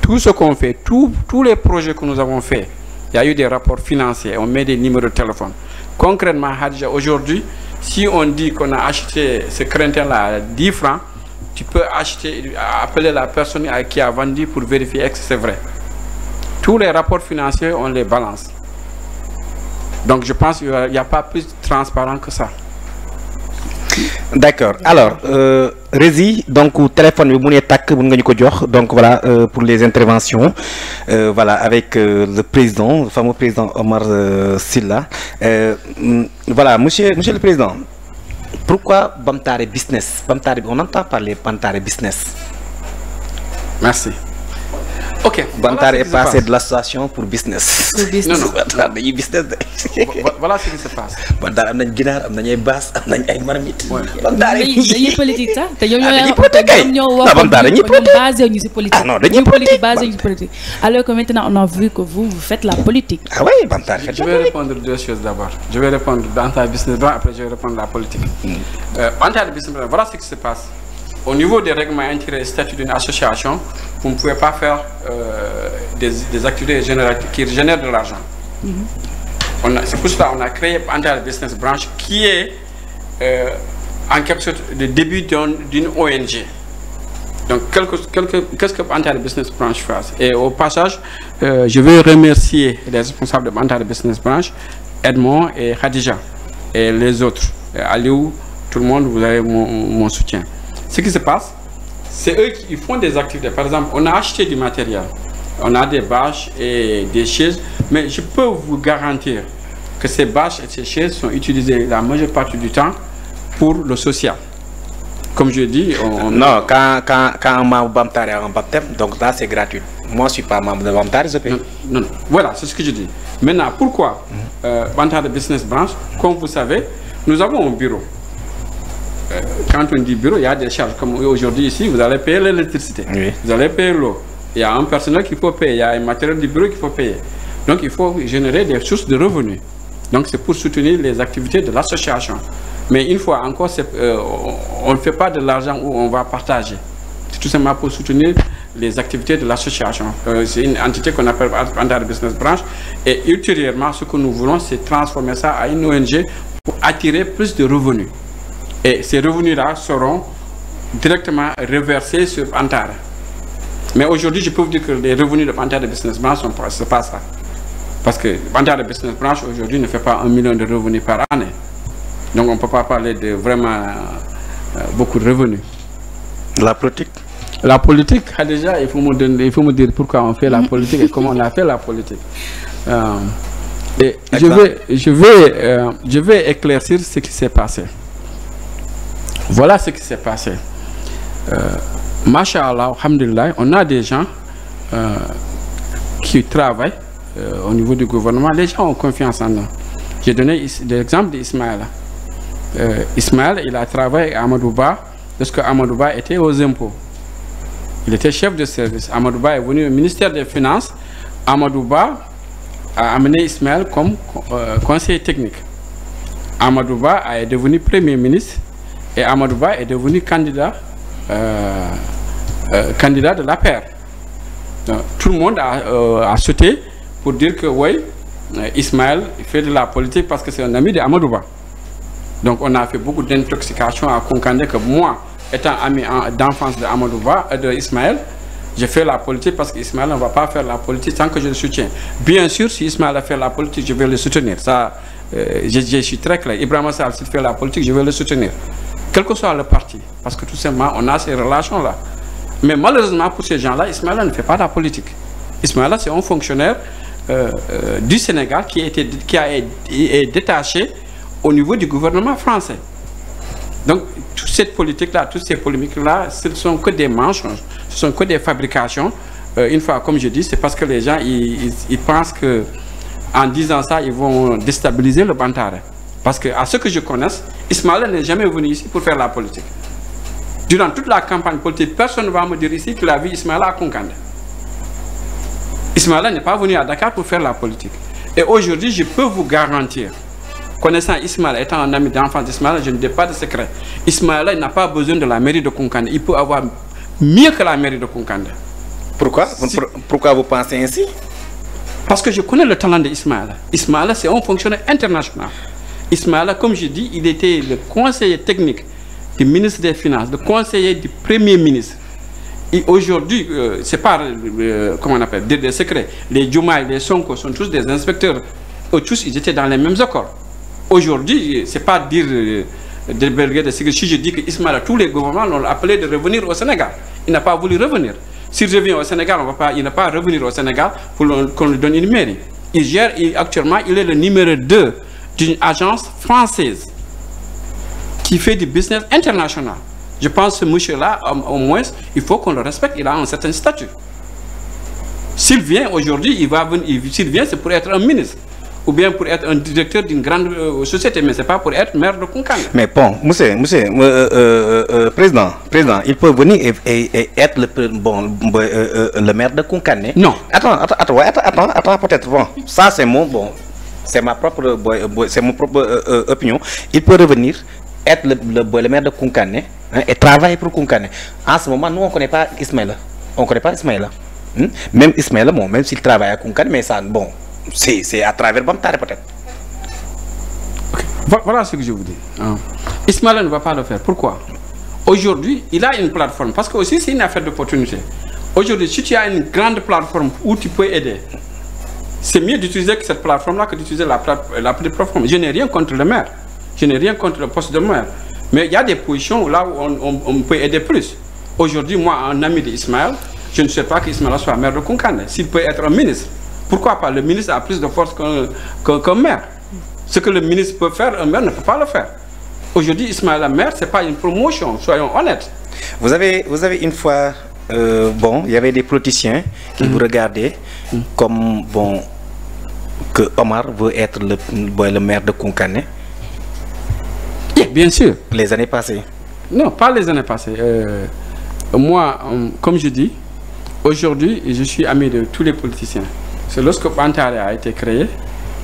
Tout ce qu'on fait, tous les projets que nous avons faits, il y a eu des rapports financiers, on met des numéros de téléphone. Concrètement, Hadja, aujourd'hui, si on dit qu'on a acheté ce crintin-là à 10 francs, tu peux appeler la personne qui a vendu pour vérifier que c'est vrai. Tous les rapports financiers, on les balance. Donc je pense qu'il n'y a pas plus transparent que ça. D'accord. Alors, Rési, donc au téléphone, donc voilà pour les interventions, voilà avec le président, le fameux président Omar Sylla. Voilà, monsieur le président, pourquoi Bantare Business? On entend parler Bantare Business. Merci. Ok. Bantare est passé de l'association pour business. Pour business. Non. Business. Voilà ce qui se passe. Bantare am nañ ginaar am nañ ay baas am nañ ay marmite. Bantare dañuy politique sax te dañuy politique ñoo basé ñu ci politique. Non, dañuy politique basé ñu ci politique. Alors que maintenant on a vu que vous faites la politique. Ah oui, Bantare fait. Je vais répondre deux choses d'abord. Je vais répondre Bantare Business Plan, après je vais répondre à la politique. Bantare Business Plan, voilà ce qui se passe. Au niveau des règlements intérieurs et statuts d'une association, vous ne pouvez pas faire des activités qui génèrent de l'argent. C'est pour cela qu'on a créé Bantare Business Branch qui est en quelque sorte le début d'une ONG. Donc qu'est-ce que Bantare Business Branch fait? Et au passage, je veux remercier les responsables de Bantare Business Branch, Edmond et Khadija, et les autres. Aliou, tout le monde, vous avez mon soutien. Ce qui se passe, c'est eux qui font des activités. Par exemple, on a acheté du matériel. On a des bâches et des chaises. Mais je peux vous garantir que ces bâches et ces chaises sont utilisées la majeure partie du temps pour le social. Comme je dis, non, quand un membre de Bantare a un baptême, donc là c'est gratuit. Moi je ne suis pas membre de Bantare, je paye. Non. Voilà, c'est ce que je dis. Maintenant, pourquoi Bantare Business Branch? Comme vous savez, nous avons un bureau. Quand on dit bureau, il y a des charges. Comme aujourd'hui ici, vous allez payer l'électricité, vous allez payer l'eau. Il y a un personnel qu'il faut payer, il y a un matériel du bureau qu'il faut payer. Donc il faut générer des sources de revenus. Donc c'est pour soutenir les activités de l'association. Mais une fois encore, on ne fait pas de l'argent où on va partager. C'est tout simplement pour soutenir les activités de l'association. C'est une entité qu'on appelle Bantare Business Branch. Et ultérieurement, ce que nous voulons, c'est transformer ça en une ONG pour attirer plus de revenus. Et ces revenus-là seront directement reversés sur Bantare. Mais aujourd'hui, je peux vous dire que les revenus de Bantare Business Branch ne sont pas ça. Parce que Bantare Business Branch aujourd'hui ne fait pas 1 million de revenus par année. Donc on ne peut pas parler de vraiment beaucoup de revenus. La politique? La politique, déjà, il faut me dire pourquoi on fait la politique et comment on a fait la politique. Et je vais éclaircir ce qui s'est passé. Voilà ce qui s'est passé. Masha'Allah, alhamdulillah, on a des gens qui travaillent au niveau du gouvernement. Les gens ont confiance en nous. J'ai donné l'exemple d'Ismaël. Ismaël, il a travaillé à Amadouba lorsque Amadouba était aux impôts. Il était chef de service. Amadouba est venu au ministère des Finances. Amadouba a amené Ismaël comme conseiller technique. Amadouba est devenu premier ministre. Et Amadouba est devenu candidat de la paire. Tout le monde a sauté pour dire que oui, Ismaël fait de la politique parce que c'est un ami de Amadouba. Donc on a fait beaucoup d'intoxication à Konkandé que moi, étant ami d'enfance de Amadou Ba, de Ismaël, je fais la politique parce qu'Ismaël ne va pas faire la politique tant que je le soutiens. Bien sûr, si Ismaël a fait la politique, je vais le soutenir. Ça, je suis très clair. Ibrahima Sall, s'il fait la politique, je vais le soutenir. Quel que soit le parti. Parce que tout simplement, on a ces relations-là. Mais malheureusement, pour ces gens-là, Ismaël ne fait pas la politique. Ismaël, c'est un fonctionnaire du Sénégal qui est détaché au niveau du gouvernement français. Donc, toute cette politique-là, toutes ces polémiques-là, ce ne sont que des mensonges, ce sont que des fabrications. Une fois, comme je dis, c'est parce que les gens, ils pensent que en disant ça, ils vont déstabiliser le Bantare. Parce que, à ce que je connaisse, Ismaël n'est jamais venu ici pour faire la politique. Durant toute la campagne politique, personne ne va me dire ici qu'il a vu Ismaël à Konkandé. Ismaël n'est pas venu à Dakar pour faire la politique. Et aujourd'hui, je peux vous garantir, connaissant Ismaël, étant un ami d'enfance d'Ismaël, je ne dis pas de secret. Ismaël n'a pas besoin de la mairie de Konkandé. Il peut avoir mieux que la mairie de Konkandé. Pourquoi? Pourquoi vous pensez ainsi? Parce que je connais le talent d'Ismaël. Ismaël, c'est un fonctionnaire international. Ismaël, comme je dis, il était le conseiller technique du ministre des Finances, le conseiller du Premier ministre. Et aujourd'hui, c'est pas, comment on appelle, des secrets. Les Diomaye, les Sonko sont tous des inspecteurs. Tous, ils étaient dans les mêmes accords. Aujourd'hui, c'est pas dire des brigades de sécurité. Si je dis qu'Ismaël, tous les gouvernements l'ont appelé de revenir au Sénégal. Il n'a pas voulu revenir. S'il revient au Sénégal, il ne va pas revenir au Sénégal pour qu'on lui donne une mairie. Il gère, actuellement, il est le numéro 2 d'une agence française qui fait du business international. Je pense que ce monsieur-là, au moins, il faut qu'on le respecte. Il a un certain statut. S'il vient aujourd'hui, s'il vient, c'est pour être un ministre. Ou bien pour être un directeur d'une grande société, mais ce n'est pas pour être maire de Konkandé. Mais bon, monsieur, président, il peut venir et être le maire de Konkandé. Non. Attends, peut-être, bon, ça c'est c'est ma propre opinion. Il peut revenir, être le maire de Konkandé, hein, et travailler pour Konkandé. En ce moment, nous, on ne connaît pas Ismaël. On ne connaît pas Ismaël. Même Ismaël, bon, même s'il travaille à Konkandé, mais ça, bon, c'est à travers Bamtare peut-être. Okay. Voilà ce que je vous dis. Ismaël ne va pas le faire. Pourquoi? Aujourd'hui, il a une plateforme. Parce que aussi, c'est une affaire d'opportunité. Aujourd'hui, si tu as une grande plateforme où tu peux aider, c'est mieux d'utiliser cette plateforme-là que d'utiliser la petite plateforme. Je n'ai rien contre le maire. Je n'ai rien contre le poste de maire. Mais il y a des positions là où on peut aider plus. Aujourd'hui, moi, un ami d'Ismaël, je ne sais pas qu'Ismaël soit maire de Konkandé. S'il peut être un ministre, pourquoi pas? Le ministre a plus de force qu'un maire. Ce que le ministre peut faire, un maire ne peut pas le faire. Aujourd'hui, Ismaël, maire, ce n'est pas une promotion, soyons honnêtes. Vous avez une fois, bon, il y avait des politiciens qui vous regardaient comme, bon, que Omar veut être le maire de Konkandé. Bien sûr. Les années passées. Non, pas les années passées. Moi, comme je dis, aujourd'hui, je suis ami de tous les politiciens. C'est lorsque Bantare a été créé,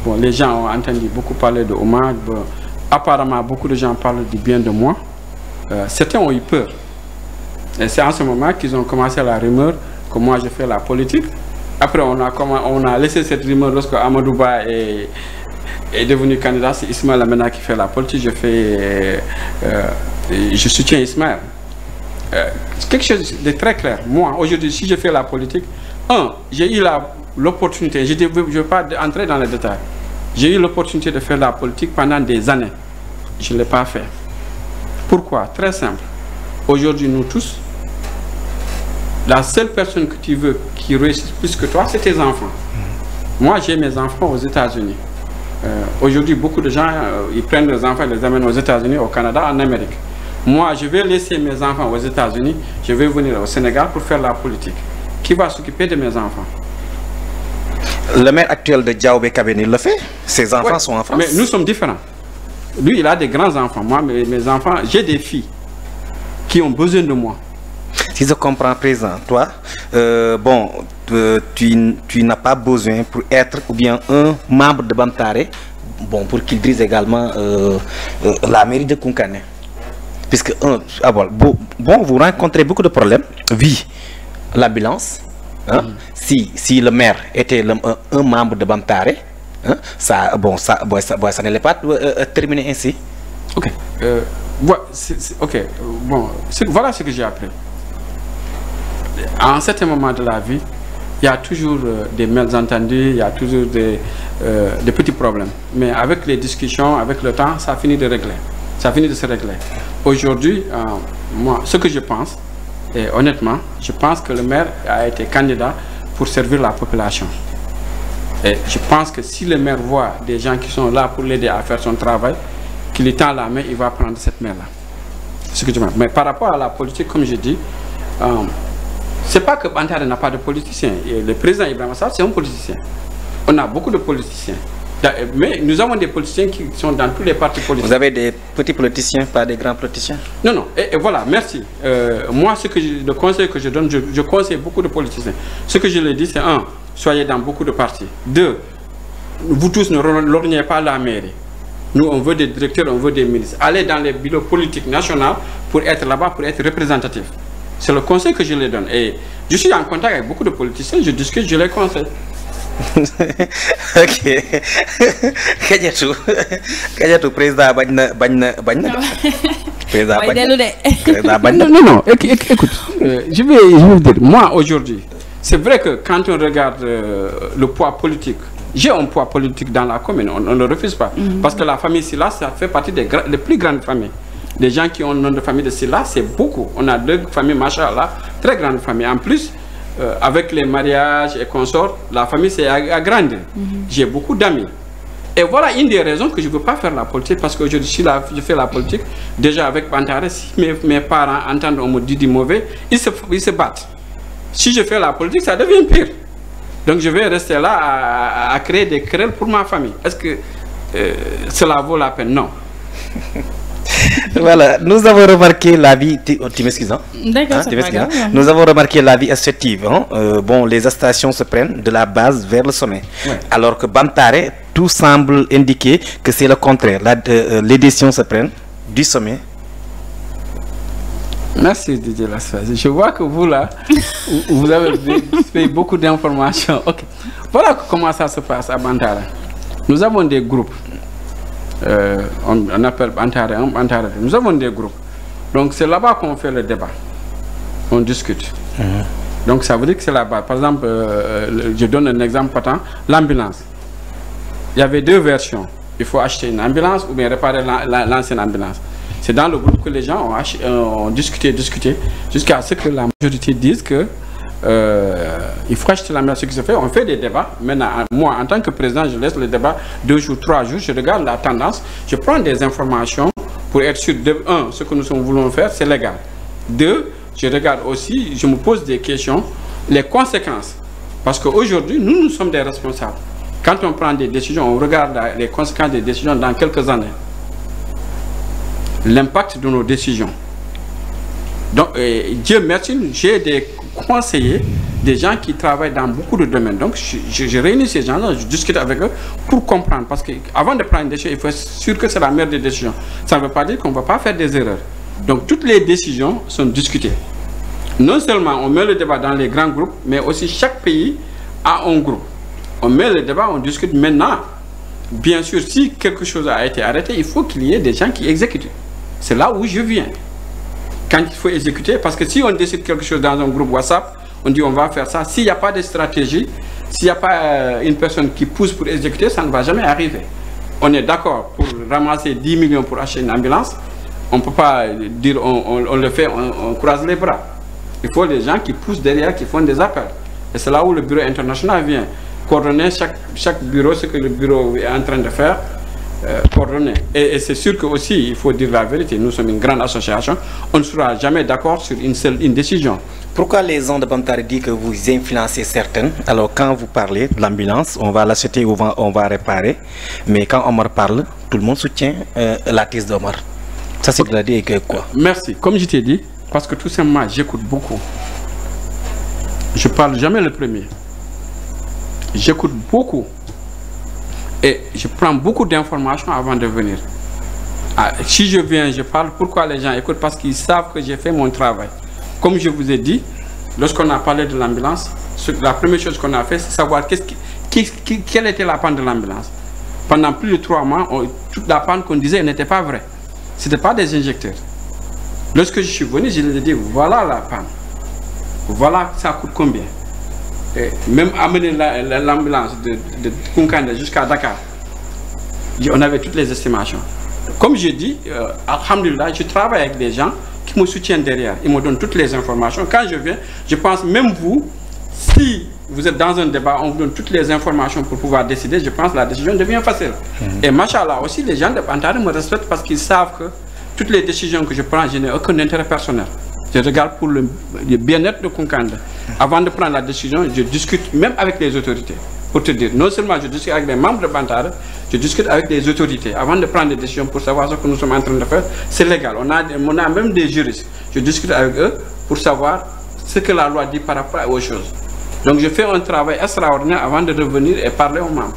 bon, les gens ont entendu beaucoup parler de Omar. Bon, apparemment, beaucoup de gens parlent du bien de moi. Certains ont eu peur. Et c'est en ce moment qu'ils ont commencé la rumeur que moi, je fais la politique. Après, on a laissé cette rumeur lorsque Amadou Ba est devenu candidat. C'est Ismaël maintenant qui fait la politique. Je soutiens Ismaël. Quelque chose de très clair. Moi, aujourd'hui, si je fais la politique, j'ai eu l'opportunité, je ne veux pas entrer dans les détails, j'ai eu l'opportunité de faire la politique pendant des années. Je ne l'ai pas fait. Pourquoi? Très simple. Aujourd'hui, nous tous, la seule personne que tu veux qui réussisse plus que toi, c'est tes enfants. Moi, j'ai mes enfants aux États-Unis. Aujourd'hui, beaucoup de gens, ils prennent leurs enfants et les amènent aux États-Unis, au Canada, en Amérique. Moi, je vais laisser mes enfants aux États-Unis, je vais venir au Sénégal pour faire la politique. Qui va s'occuper de mes enfants? Le maire actuel de Diaobé Kabeni le fait. Ses enfants sont en France. Mais nous sommes différents. Lui, il a des grands-enfants. Moi, mes enfants, j'ai des filles qui ont besoin de moi. Si je comprends, président, toi, bon, tu n'as pas besoin pour être ou bien un membre de Bamtare, bon, pour qu'il dirige également la mairie de Konkandé. Puisque, bon, vous rencontrez beaucoup de problèmes. L'ambulance. Hein? Si le maire était un membre de Bamtare, hein, ça n'allait pas terminer ainsi. Ok. Ok, bon, voilà ce que j'ai appris. À un certain moment de la vie, il y a toujours des malentendus, il y a toujours des petits problèmes. Mais avec les discussions, avec le temps, ça finit de régler. Ça finit de se régler. Aujourd'hui, moi, ce que je pense, et honnêtement, je pense que le maire a été candidat pour servir la population. Et je pense que si le maire voit des gens qui sont là pour l'aider à faire son travail, qu'il lui tend la main, il va prendre cette main-là. Mais par rapport à la politique, comme je dis, c'est pas que Bantare n'a pas de politiciens. Le président Ibrahima Sarr, c'est un politicien. On a beaucoup de politiciens. Mais nous avons des politiciens qui sont dans tous les partis politiques. Vous avez des petits politiciens, pas des grands politiciens? Non, non. Et voilà, merci. Moi, le conseil que je donne, je conseille beaucoup de politiciens. Ce que je leur dis, c'est 1, soyez dans beaucoup de partis. 2, vous tous ne lorgnez pas la mairie. Nous, on veut des directeurs, on veut des ministres. Allez dans les bureaux politiques nationaux pour être là-bas, pour être représentatif. C'est le conseil que je les donne. Et je suis en contact avec beaucoup de politiciens, je discute, je les conseille. Ok. Kadiatou président bagna. Non, écoute, je vais vous dire, moi aujourd'hui, c'est vrai que quand on regarde le poids politique, j'ai un poids politique dans la commune, on ne le refuse pas. Parce que la famille Sylla, ça fait partie des plus grandes familles. Les gens qui ont le nom de famille de Sylla, c'est beaucoup. On a 2 familles, machallah, très grandes familles. En plus, avec les mariages et consorts, la famille s'est agrandie. J'ai beaucoup d'amis. Et voilà une des raisons que je ne veux pas faire la politique, parce qu'aujourd'hui, si je fais la politique, déjà avec Bantare, si mes parents entendent on me dit du mauvais, ils se battent. Si je fais la politique, ça devient pire. Donc je vais rester là à créer des querelles pour ma famille. Est-ce que cela vaut la peine? Non. Voilà, nous avons remarqué la vie. Tu m'excuses, hein? D'accord, c'est pas grave. Nous avons remarqué la vie assertive. Hein? Bon, les stations se prennent de la base vers le sommet. Ouais. Alors que Bantare, tout semble indiquer que c'est le contraire. Les décisions se prennent du sommet. Merci Didier Lasfaz. Je vois que vous là, vous avez fait beaucoup d'informations. Ok. Voilà comment ça se passe à Bantare. Nous avons des groupes. On appelle Bantare 1, Bantare 2. Nous avons des groupes. Donc c'est là-bas qu'on fait le débat. On discute. Donc ça veut dire que c'est là-bas. Par exemple, je donne un exemple patent, l'ambulance. Il y avait 2 versions. Il faut acheter une ambulance ou bien réparer l'ancienne ambulance. C'est dans le groupe que les gens ont discuté, jusqu'à ce que la majorité dise que il faut acheter la ambulance. Ce qui se fait, on fait des débats. Maintenant, moi, en tant que président, je laisse le débat 2 jours, 3 jours, je regarde la tendance, je prends des informations pour être sûr de 1, ce que nous voulons faire, c'est légal. 2, je regarde aussi, je me pose des questions, les conséquences. Parce qu'aujourd'hui, nous sommes des responsables. Quand on prend des décisions, on regarde les conséquences des décisions dans quelques années. L'impact de nos décisions. Donc, Dieu merci, j'ai des conseillers, des gens qui travaillent dans beaucoup de domaines. Donc, je réunis ces gens-là, je discute avec eux pour comprendre. Parce qu'avant de prendre une décision, il faut être sûr que c'est la meilleure des décisions. Ça ne veut pas dire qu'on ne va pas faire des erreurs. Donc, toutes les décisions sont discutées. Non seulement on met le débat dans les grands groupes, mais aussi chaque pays a un groupe. On met le débat, on discute maintenant. Bien sûr, si quelque chose a été arrêté, il faut qu'il y ait des gens qui exécutent. C'est là où je viens. Quand il faut exécuter, parce que si on décide quelque chose dans un groupe WhatsApp, on dit on va faire ça. S'il n'y a pas de stratégie, s'il n'y a pas une personne qui pousse pour exécuter, ça ne va jamais arriver. On est d'accord pour ramasser 10 millions pour acheter une ambulance. On ne peut pas dire on le fait, on croise les bras. Il faut des gens qui poussent derrière, qui font des appels. Et c'est là où le bureau international vient coordonner chaque bureau, ce que le bureau est en train de faire. Coordonner. Et c'est sûr que aussi, il faut dire la vérité, nous sommes une grande association, on ne sera jamais d'accord sur une décision. Pourquoi les gens de Bantare disent que vous influencez certaines? Alors quand vous parlez de l'ambulance, on va l'acheter ou on va réparer, mais quand Omar parle, tout le monde soutient la thèse d'Omar. Ça c'est de la dire que quoi? Merci. Comme je t'ai dit, parce que tout simplement, j'écoute beaucoup. Je parle jamais le premier. J'écoute beaucoup. Et je prends beaucoup d'informations avant de venir. Si je viens, je parle. Pourquoi les gens écoutent? Parce qu'ils savent que j'ai fait mon travail. Comme je vous ai dit, lorsqu'on a parlé de l'ambulance, la première chose qu'on a fait, c'est savoir quelle était la panne de l'ambulance. Pendant plus de 3 mois, toute la panne qu'on disait n'était pas vraie. Ce n'était pas des injecteurs. Lorsque je suis venu, je leur ai dit, voilà la panne. Voilà, ça coûte combien. Et même amener l'ambulance de Koukandé jusqu'à Dakar, on avait toutes les estimations. Comme je dis, alhamdulillah, je travaille avec des gens qui me soutiennent derrière. Ils me donnent toutes les informations. Quand je viens, je pense même vous, si vous êtes dans un débat, on vous donne toutes les informations pour pouvoir décider, je pense que la décision devient facile. Et machallah aussi, les gens de Bantare me respectent parce qu'ils savent que toutes les décisions que je prends, je n'ai aucun intérêt personnel. Je regarde pour le bien-être de Koukandé. Avant de prendre la décision, je discute même avec les autorités. Pour te dire, non seulement je discute avec les membres de Bantare, je discute avec les autorités avant de prendre des décisions pour savoir ce que nous sommes en train de faire. C'est légal. On a même des juristes. Je discute avec eux pour savoir ce que la loi dit par rapport aux choses. Donc je fais un travail extraordinaire avant de revenir et parler aux membres.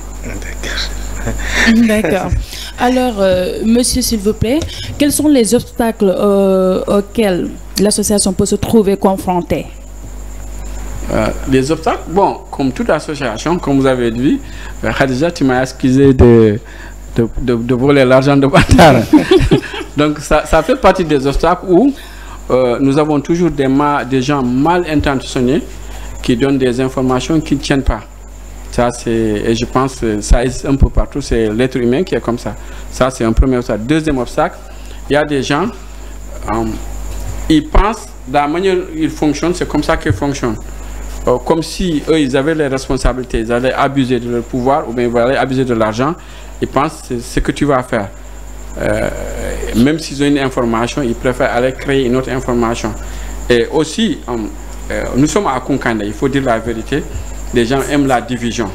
D'accord. Alors, monsieur, s'il vous plaît, quels sont les obstacles auxquels l'association peut se trouver confrontée? Les obstacles, bon, comme toute association, comme vous avez dit, Khadija, tu m'as excusé de voler l'argent de Bantare. Donc ça fait partie des obstacles où nous avons toujours des gens mal intentionnés qui donnent des informations qui ne tiennent pas. Ça, et je pense que ça existe un peu partout, c'est l'être humain qui est comme ça. Ça, c'est un premier obstacle. Deuxième obstacle, il y a des gens, ils pensent, de la manière dont ils fonctionnent, c'est comme ça qu'ils fonctionnent. Comme si eux, ils avaient les responsabilités, ils allaient abuser de leur pouvoir ou bien ils allaient abuser de l'argent. Ils pensent que c'est ce que tu vas faire. Même s'ils ont une information, ils préfèrent aller créer une autre information. Et aussi, nous sommes à Koukandé, il faut dire la vérité. Les gens aiment la division.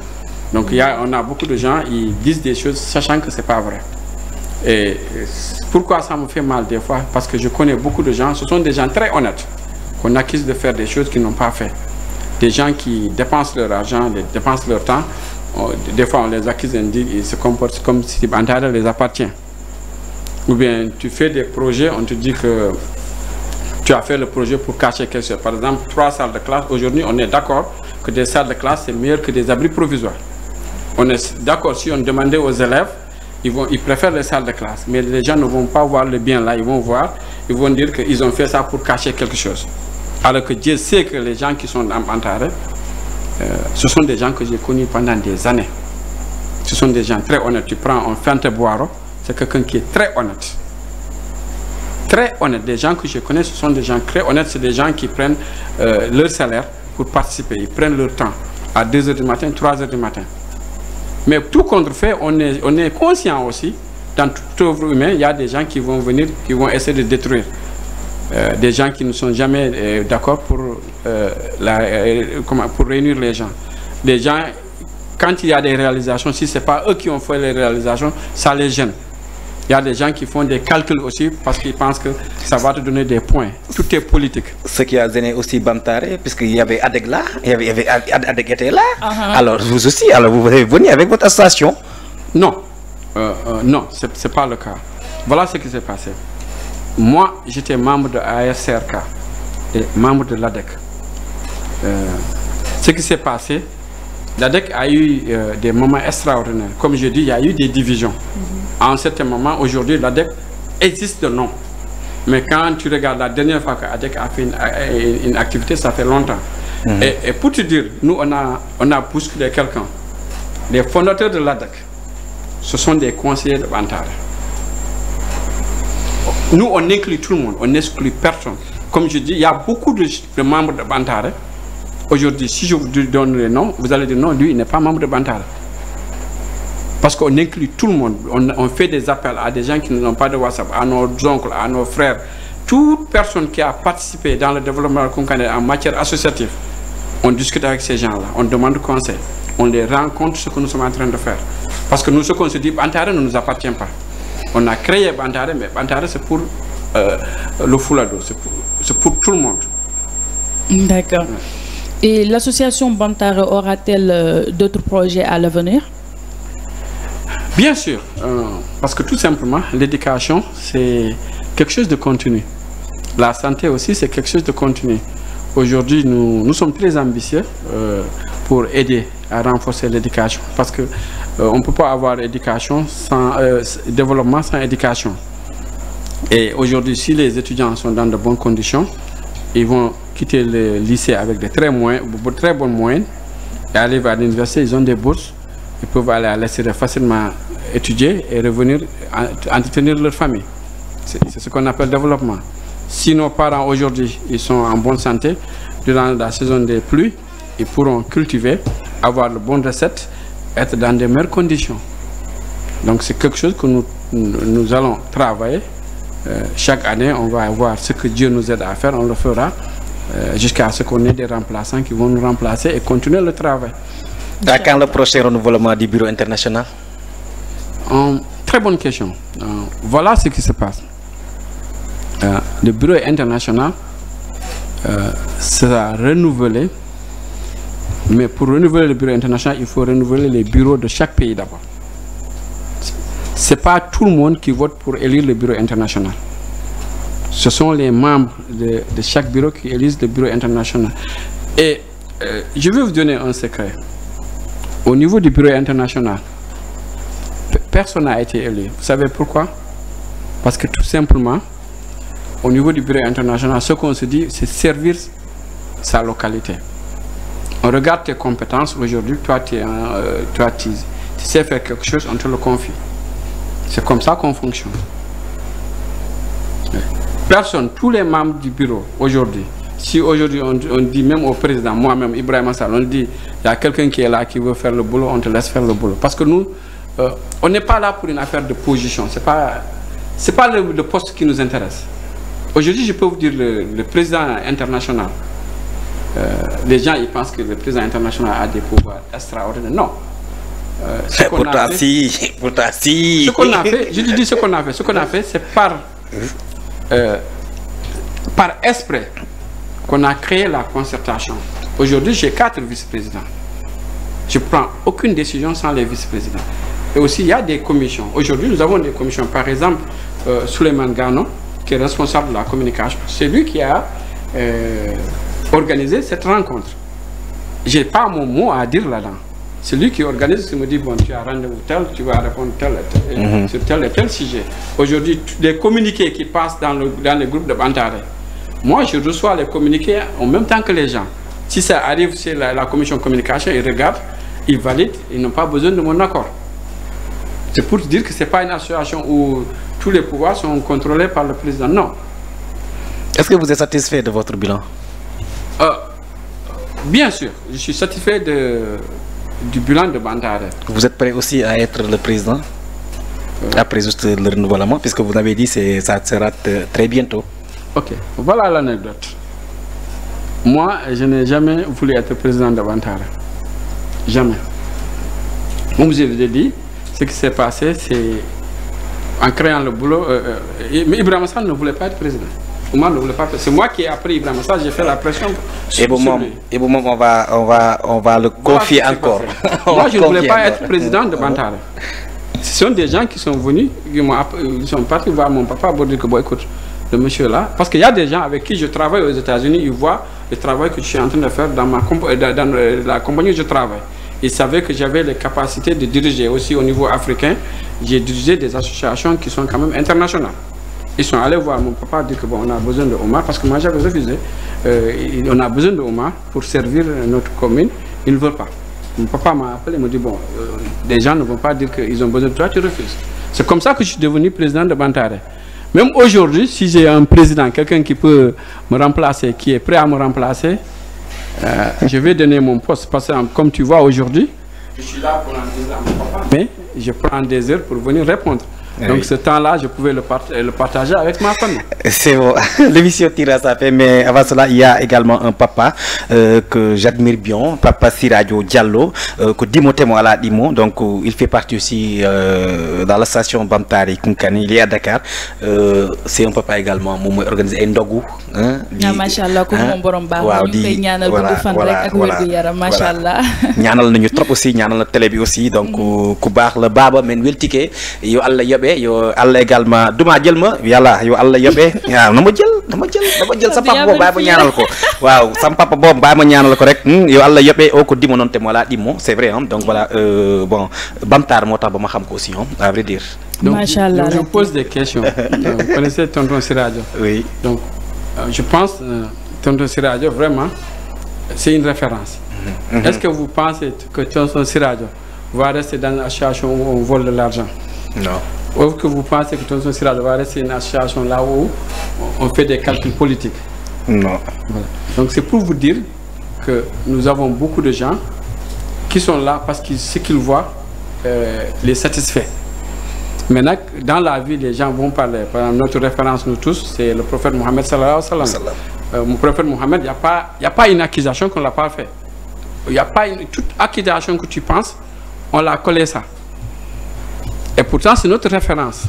Donc on a beaucoup de gens, ils disent des choses sachant que ce n'est pas vrai. Et pourquoi ça me fait mal des fois? Parce que je connais beaucoup de gens, ce sont des gens très honnêtes, qu'on accuse de faire des choses qu'ils n'ont pas fait. Des gens qui dépensent leur argent, dépensent leur temps. Des fois on les accuse et ils se comportent comme si Bantare les appartient. Ou bien tu fais des projets, on te dit que tu as fait le projet pour cacher quelque chose. Par exemple, 3 salles de classe. Aujourd'hui, on est d'accord que des salles de classe, c'est mieux que des abris provisoires. On est d'accord, si on demandait aux élèves, ils préfèrent les salles de classe. Mais les gens ne vont pas voir le bien là, ils vont dire qu'ils ont fait ça pour cacher quelque chose. Alors que Dieu sait que les gens qui sont en Bantare, ce sont des gens que j'ai connus pendant des années. Ce sont des gens très honnêtes. Tu prends un Fente Boiro, c'est quelqu'un qui est très honnête. Très honnête. Des gens que je connais, ce sont des gens très honnêtes. C'est des gens qui prennent leur salaire pour participer. Ils prennent leur temps à 2 h du matin, 3 h du matin. Mais tout contrefait, on est conscient aussi, dans toute œuvre humaine, il y a des gens qui vont venir, qui vont essayer de détruire. Des gens qui ne sont jamais d'accord pour réunir les gens. Des gens, quand il y a des réalisations, si ce n'est pas eux qui ont fait les réalisations, ça les gêne. Il y a des gens qui font des calculs aussi parce qu'ils pensent que ça va te donner des points. Tout est politique. Ce qui a gêné aussi Bantare, puisqu'il y avait Adeg là, Adeg était là. Alors vous aussi, vous avez venu avec votre association? Non, non, ce n'est pas le cas. Voilà ce qui s'est passé. Moi, j'étais membre de ASRK et membre de l'ADEC. Ce qui s'est passé, l'ADEC a eu des moments extraordinaires. Comme je dis, il y a eu des divisions. À un certain moment, aujourd'hui, l'ADEC existe de nom. Mais quand tu regardes la dernière fois que l'ADEC a fait une activité, ça fait longtemps. Et pour te dire, nous, on a bousculé quelqu'un. Les fondateurs de l'ADEC, ce sont des conseillers de Bantare. Nous, on inclut tout le monde, on n'exclut personne. Comme je dis, il y a beaucoup de membres de Bantare. Aujourd'hui, si je vous donne les noms, vous allez dire non, lui, il n'est pas membre de Bantare. Parce qu'on inclut tout le monde. On fait des appels à des gens qui n'ont pas de WhatsApp, à nos oncles, à nos frères. Toute personne qui a participé dans le développement de Koukandé en matière associative, on discute avec ces gens-là, on demande conseil, on les rend compte de ce que nous sommes en train de faire. Parce que nous, ce qu'on se dit, Bantare ne nous appartient pas. On a créé Bantare, mais Bantare, c'est pour le Foulado, c'est pour tout le monde. D'accord. Et l'association Bantare aura-t-elle d'autres projets à l'avenir? Bien sûr, parce que tout simplement, l'éducation, c'est quelque chose de continu. La santé aussi, c'est quelque chose de continu. Aujourd'hui, nous sommes très ambitieux pour aider à renforcer l'éducation. Parce qu'on ne peut pas avoir éducation sans développement sans éducation. Et aujourd'hui, si les étudiants sont dans de bonnes conditions, ils vont quitter le lycée avec de très bonnes moyennes et arrivent à l'université, ils ont des bourses, ils peuvent aller à l'extérieur facilement étudier et revenir entretenir leur famille. C'est ce qu'on appelle développement. Si nos parents aujourd'hui, ils sont en bonne santé, durant la saison des pluies, ils pourront cultiver, avoir de bonnes recettes, être dans de meilleures conditions. Donc c'est quelque chose que nous allons travailler. Chaque année, on va voir ce que Dieu nous aide à faire, on le fera jusqu'à ce qu'on ait des remplaçants qui vont nous remplacer et continuer le travail. À quand le prochain renouvellement du bureau international? Très bonne question. Voilà ce qui se passe. Le bureau international sera renouvelé, mais pour renouveler le bureau international, il faut renouveler les bureaux de chaque pays d'abord. Ce n'est pas tout le monde qui vote pour élire le bureau international. Ce sont les membres de chaque bureau qui élisent le bureau international. Et je vais vous donner un secret. Au niveau du bureau international, personne n'a été élu. Vous savez pourquoi? Parce que tout simplement, au niveau du bureau international, ce qu'on se dit, c'est servir sa localité. On regarde tes compétences. Aujourd'hui, toi, tu sais faire quelque chose, on te le confie. C'est comme ça qu'on fonctionne. Personne, tous les membres du bureau, aujourd'hui, si aujourd'hui on dit même au président, moi-même, Ibrahima Sall, on dit, il y a quelqu'un qui est là, qui veut faire le boulot, on te laisse faire le boulot. Parce que nous, on n'est pas là pour une affaire de position. Ce n'est pas le poste qui nous intéresse. Aujourd'hui, je peux vous dire, le président international, les gens ils pensent que le président international a des pouvoirs extraordinaires. Non. Ce qu'on a fait, je dis ce qu'on a fait. Ce qu'on a fait, c'est par esprit qu'on a créé la concertation. Aujourd'hui, j'ai 4 vice-présidents. Je ne prends aucune décision sans les vice-présidents. Et aussi, il y a des commissions. Aujourd'hui, nous avons des commissions. Par exemple, Souleymane Gano, qui est responsable de la communication, c'est lui qui a organisé cette rencontre. Je n'ai pas mon mot à dire là-dedans. C'est lui qui organise, qui me dit, bon, tu as rendez-vous tel, tu vas répondre sur tel et tel sujet. Aujourd'hui, les communiqués qui passent dans les groupes de Bantaré, moi, je reçois les communiqués en même temps que les gens. Si ça arrive chez la commission communication, ils regardent, ils valident, ils n'ont pas besoin de mon accord. C'est pour dire que ce n'est pas une association où tous les pouvoirs sont contrôlés par le président. Non. Est-ce que vous êtes satisfait de votre bilan? Bien sûr, je suis satisfait du bilan de Bantaré. Vous êtes prêt aussi à être le président après juste le renouvellement, puisque vous avez dit que ça sera très bientôt. Ok, voilà l'anecdote. Moi, je n'ai jamais voulu être président de Bantaré. Jamais. Comme je vous ai dit, ce qui s'est passé, c'est en créant le boulot. Mais Ibrahima Sall ne voulait pas être président. Moi, ne voulait pas. C'est moi qui ai appris Ibrahima Sall, j'ai fait la pression. Et bon, on va le confier encore. Moi, je ne voulais pas être président de Bantaré. Ce sont des gens qui sont venus, ils sont partis voir mon papa pour dire que, bon, écoute, le monsieur là, parce qu'il y a des gens avec qui je travaille aux États-Unis, ils voient le travail que je suis en train de faire dans la compagnie où je travaille. Ils savaient que j'avais les capacités de diriger aussi au niveau africain. J'ai dirigé des associations qui sont quand même internationales. Ils sont allés voir mon papa dire que bon, on a besoin de Omar, parce que moi j'avais refusé. On a besoin de Omar pour servir notre commune. Ils ne veulent pas. Mon papa m'a appelé, il m'a dit bon, des gens ne vont pas dire qu'ils ont besoin de toi, tu refuses. C'est comme ça que je suis devenu président de Bantaré. Même aujourd'hui, si j'ai un président, quelqu'un qui peut me remplacer, qui est prêt à me remplacer, je vais donner mon poste. Parce que comme tu vois aujourd'hui, je suis là pour rendre à mon papa, mais je prends des heures pour venir répondre. Donc ce temps-là, je pouvais le partager avec ma famille. C'est bon, l'émission tire à sa fin, mais avant cela, il y a également un papa que j'admire bien, Papa Siradio Diallo, que Dimoté Moala Dimo, donc il fait partie aussi dans la station Bamtari Kunkani, il est à Dakar. C'est un papa également, qui organise un ndogu. Machallah, comme mon borom ba, ñu ñaanal bu fan rek ak wér gu yaram, machallah. Ñaanal nañu trop aussi, ñaanal na télé bi aussi, donc ku baax la baba men weltike yo Allah yebee yo Allah également duma jël ma yàlla yo Allah yebee waaw na ma jël sa papa boobu bàyyi ma ñaanal ko waaw sam papa boobu bàyyi ma ñaanal ko rek yo Allah yebee o ko dimo noon te voilà dimo c'est vrai donc voilà bon Bamtar moo tax ba ma xam ko aussi à vrai dire. Donc, Machallah, je pose des questions. Vous connaissez tonton Siradio? Oui. Donc, je pense tonton Siradio, vraiment, c'est une référence. Est-ce que vous pensez que tonton Siradio va rester dans une association où on vole de l'argent? Non. Ou que vous pensez que tonton Siradio va rester dans une association là où on fait des calculs politiques? Non. Voilà. Donc, c'est pour vous dire que nous avons beaucoup de gens qui sont là parce que ce qu'ils voient les satisfait. Maintenant, dans la vie, les gens vont parler. Par exemple, notre référence, nous tous, c'est le prophète Mohammed sallallahu alayhi wa sallam. Le prophète Mohammed, il n'y a pas une accusation qu'on ne l'a pas fait. Il n'y a pas toute accusation que tu penses, on l'a collé ça. Et pourtant, c'est notre référence.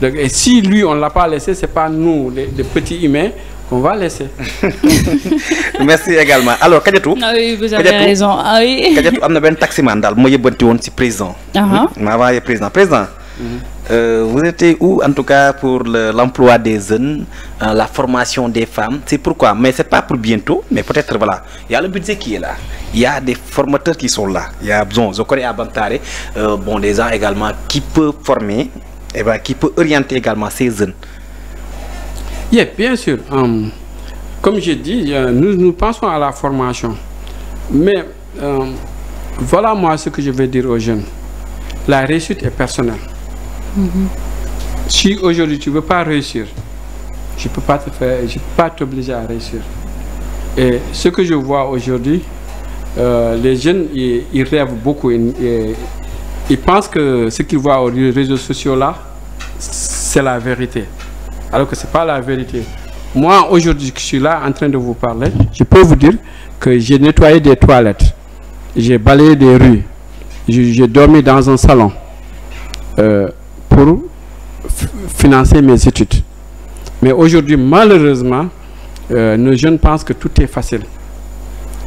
Donc, et si lui, on ne l'a pas laissé, ce n'est pas nous, les petits humains, qu'on va laisser. Merci également. Alors, Kadiatou. Ah oui, vous avez raison. Ah oui. Kadiatou, on a un taximan dans le président. Président. Vous étiez où en tout cas pour l'emploi des jeunes, la formation des femmes? C'est pourquoi, mais c'est pas pour bientôt, mais peut-être voilà, il y a le budget qui est là, il y a des formateurs qui sont là, il y a besoin, je connais à Bamtare, bon, des gens également qui peuvent former, et ben, qui peuvent orienter également ces jeunes. Oui, bien sûr. Comme j'ai dit, nous pensons à la formation, mais voilà moi ce que je vais dire aux jeunes. La réussite est personnelle. Si aujourd'hui tu ne veux pas réussir, je ne peux pas te faire, je peux pas t'obliger à réussir. Et ce que je vois aujourd'hui, les jeunes, ils rêvent beaucoup. Ils pensent que ce qu'ils voient aux réseaux sociaux là, c'est la vérité. Alors que ce n'est pas la vérité. Moi, aujourd'hui, je suis là en train de vous parler, je peux vous dire que j'ai nettoyé des toilettes, j'ai balayé des rues, j'ai dormi dans un salon. Pour financer mes études. Mais aujourd'hui, malheureusement, nos jeunes pensent que tout est facile.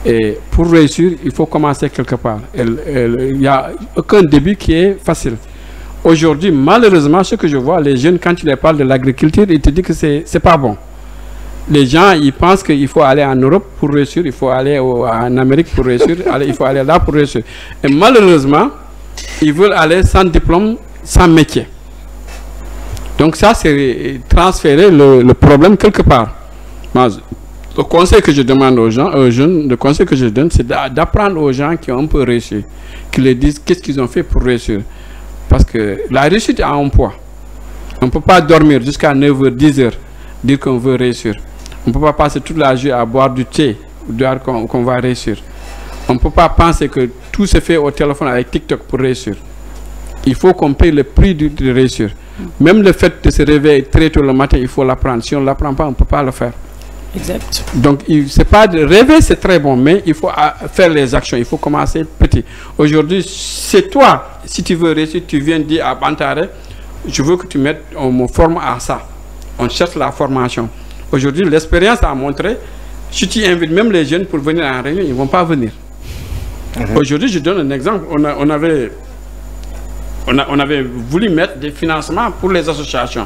Et pour réussir, il faut commencer quelque part. Il n'y a aucun début qui est facile. Aujourd'hui, malheureusement, ce que je vois, les jeunes, quand tu les parles de l'agriculture, ils te disent que c'est pas bon. Les gens, ils pensent qu'il faut aller en Europe pour réussir, il faut aller en Amérique pour réussir, il faut aller là pour réussir. Et malheureusement, ils veulent aller sans diplôme, sans métier. Donc ça, c'est transférer le problème quelque part. Le conseil que je demande aux gens, aux jeunes, le conseil que je donne, c'est d'apprendre aux gens qui ont un peu réussi, qui leur disent qu'est-ce qu'ils ont fait pour réussir. Parce que la réussite a un poids. On ne peut pas dormir jusqu'à 9h, 10h, dire qu'on veut réussir. On ne peut pas passer toute la journée à boire du thé, dire qu'on va réussir. On ne peut pas penser que tout se fait au téléphone avec TikTok pour réussir. Il faut qu'on paye le prix de réussir. Même le fait de se réveiller très tôt le matin, il faut l'apprendre. Si on ne l'apprend pas, on ne peut pas le faire. Exact. Donc, c'est pas de rêver, c'est très bon, mais il faut faire les actions. Il faut commencer petit. Aujourd'hui, c'est toi, si tu veux réussir, tu viens dire à Bantare, je veux que tu mettes, on me forme à ça. On cherche la formation. Aujourd'hui, l'expérience a montré, si tu invites même les jeunes pour venir en réunion, ils ne vont pas venir. Aujourd'hui, je donne un exemple. On avait voulu mettre des financements pour les associations,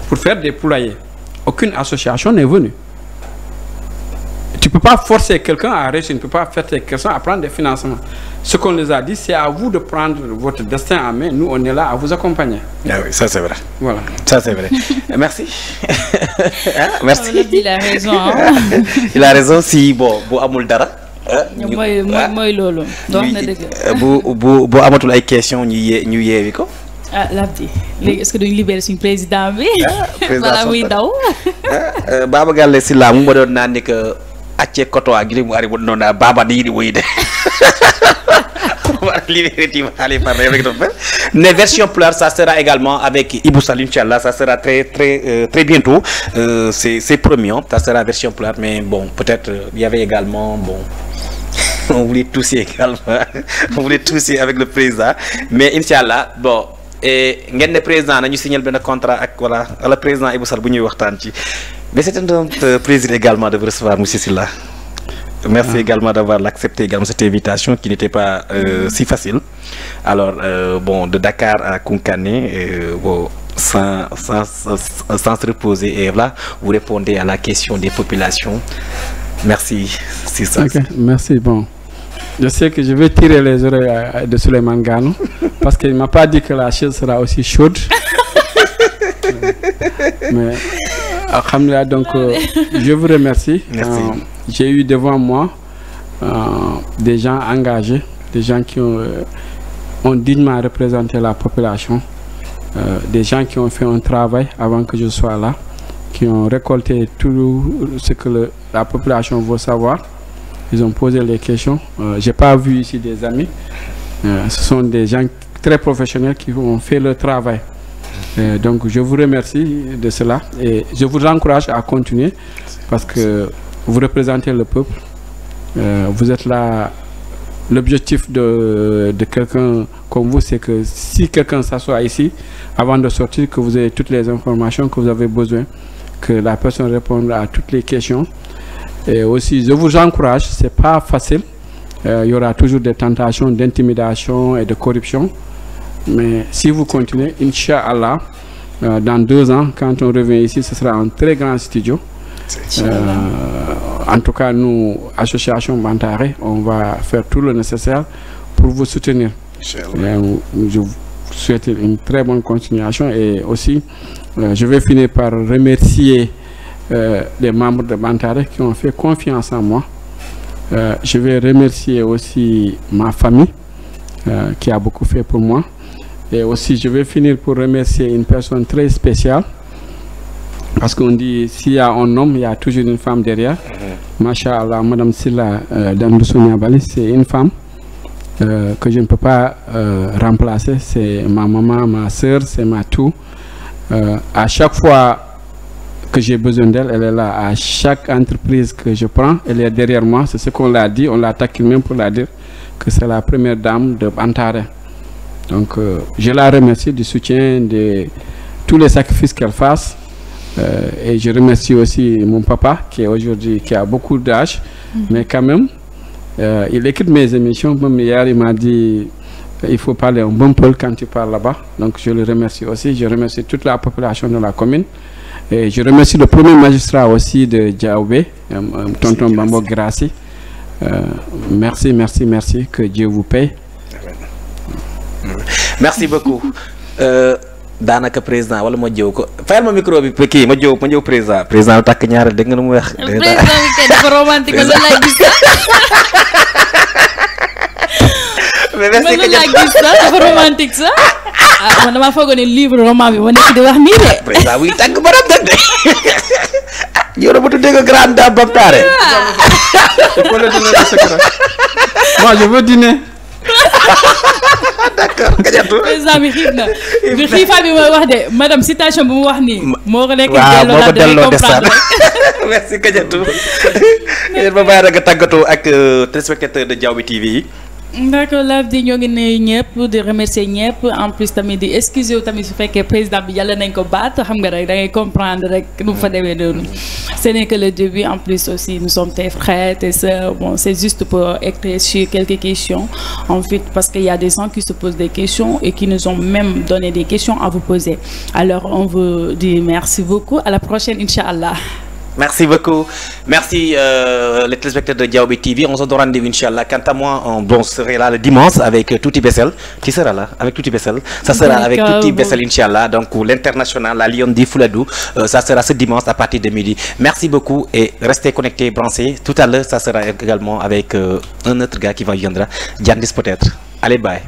pour faire des poulaillers. Aucune association n'est venue. Tu ne peux pas forcer quelqu'un à réussir, tu ne peux pas forcer quelqu'un à prendre des financements. Ce qu'on les a dit, c'est à vous de prendre votre destin en main. Nous, on est là à vous accompagner. Ah oui, ça c'est vrai. Voilà. Ça c'est vrai. Merci. Merci. Il a raison. Hein? Il a raison si bon amul dara. Moi lolo. Donc na deug. Bu amatul ay question ñu yewi ko. Ah Labdi. Est-ce que dañu libérer suñu président bi? Voilà muy daw. Baba Galle Sylla mu doon naan ni que acce koto ak li mu ari bu non baba di woy de. Les versions pleures, ça sera également avec Ibou Salim, Inch'Allah, ça sera très bientôt. C'est promis, ça sera version pleure, mais bon, peut-être il y avait également, bon, on voulait tousser également, on voulait tousser avec le président, mais Inch'Allah, bon, et le président, nous signons un contrat avec voilà, le président Ibou Salim, mais c'est un plaisir également de vous recevoir, M. Sylla. Merci également d'avoir accepté également cette invitation qui n'était pas si facile. Alors, bon, de Dakar à Kounkané, bon, sans se reposer. Et là, vous répondez à la question des populations. Merci, c'est ça. Okay, merci. Bon, je sais que je vais tirer les oreilles de Souleymane Gano parce qu'il ne m'a pas dit que la chaise sera aussi chaude. Mais, alhamdoulilah, donc, je vous remercie. J'ai eu devant moi des gens engagés, des gens qui ont dignement représenté la population, des gens qui ont fait un travail avant que je sois là, qui ont récolté tout ce que la population veut savoir. Ils ont posé les questions. Je n'ai pas vu ici des amis. Ce sont des gens très professionnels qui ont fait le travail. Donc je vous remercie de cela et je vous encourage à continuer parce que vous représentez le peuple. Vous êtes là. L'objectif de quelqu'un comme vous, c'est que si quelqu'un s'assoit ici, avant de sortir, que vous ayez toutes les informations que vous avez besoin, que la personne réponde à toutes les questions. Et aussi, je vous encourage, c'est pas facile. Il y aura toujours des tentations d'intimidation et de corruption. Mais si vous continuez, Inch'Allah, dans 2 ans, quand on revient ici, ce sera un très grand studio. En tout cas, nous, Association Bantare, on va faire tout le nécessaire pour vous soutenir. Je vous souhaite une très bonne continuation et aussi, je vais finir par remercier les membres de Bantare qui ont fait confiance en moi. Je vais remercier aussi ma famille qui a beaucoup fait pour moi. Et aussi, je vais finir pour remercier une personne très spéciale. Parce qu'on dit, s'il y a un homme, il y a toujours une femme derrière. Masha'Allah, Madame Silla Dandoussounia Bali, c'est une femme que je ne peux pas remplacer. C'est ma maman, ma soeur, c'est ma tout. À chaque fois que j'ai besoin d'elle, elle est là. À chaque entreprise que je prends, elle est derrière moi. C'est ce qu'on l'a dit. On l'a attaqué même pour la dire que c'est la première dame de Bantare. Donc, je la remercie du soutien, de tous les sacrifices qu'elle fasse. Et je remercie aussi mon papa qui est aujourd'hui, qui a beaucoup d'âge, mais quand même, il écoute mes émissions. Même hier, il m'a dit il faut parler un bon peu quand tu parles là-bas. Donc je le remercie aussi. Je remercie toute la population de la commune. Et je remercie le premier magistrat aussi de Diaoubé, Tonton Bambo Grassi. Merci, merci, merci. Que Dieu vous paye. Merci beaucoup. Daanaka président wala ma jëw ko fayal ma micro bi kii ma jëw président takk ñaareel dégg nga lu mu wax. président bi kay dafa romantique loolu laa gis mais merci que dafa romantique ça. Ah man damaa foog ne livre roman bi ma nekk di wax nii de. président buy tàgg borom dëgg de yow la ma tuddee ko grande dame Bantare. Il faut le donner le secret. Moi je veux dîner. D'accord Kadiatou. président bi xiif na bi xiifa bi mooy wax de madame citation bi mu wax nii. moo ko nekk delloo comprendre. Merci Kadiatou. yéen ba bàyyi nga tàggatoo ak téléspectateur de Diaoubé TV yi. D'accord là di ñoo ngi ne ñëpp di remercier ñëpp en plus tamit di excuser tamit su fekkee président bi yàlla nañ ko baat xam nga rek da ngay comprendre rek nu fa demee noonu. Ce n'est que le début en plus aussi nous sommes tes frères tes sœurs bon c'est juste pour éclaircir quelques questions en fait parce qu'il y a des gens qui se posent des questions et qui nous ont même donné des questions à vous poser alors on vous dit merci beaucoup à la prochaine Inch'Allah. Merci beaucoup. Merci les téléspectateurs de Diaoubé TV. On se donne rendez-vous Inch'Allah. Quant à moi, on serait là le dimanche avec Touti Bessel. Tu seras là avec Touti Bessel. Ça sera avec Touti Bessel Inch'Allah. Donc l'international, la Lyon di Fouladou. Ça sera ce dimanche à partir de midi. Merci beaucoup et restez connectés, branchés. Tout à l'heure, ça sera également avec un autre gars qui viendra. Diandis peut-être. Allez, bye.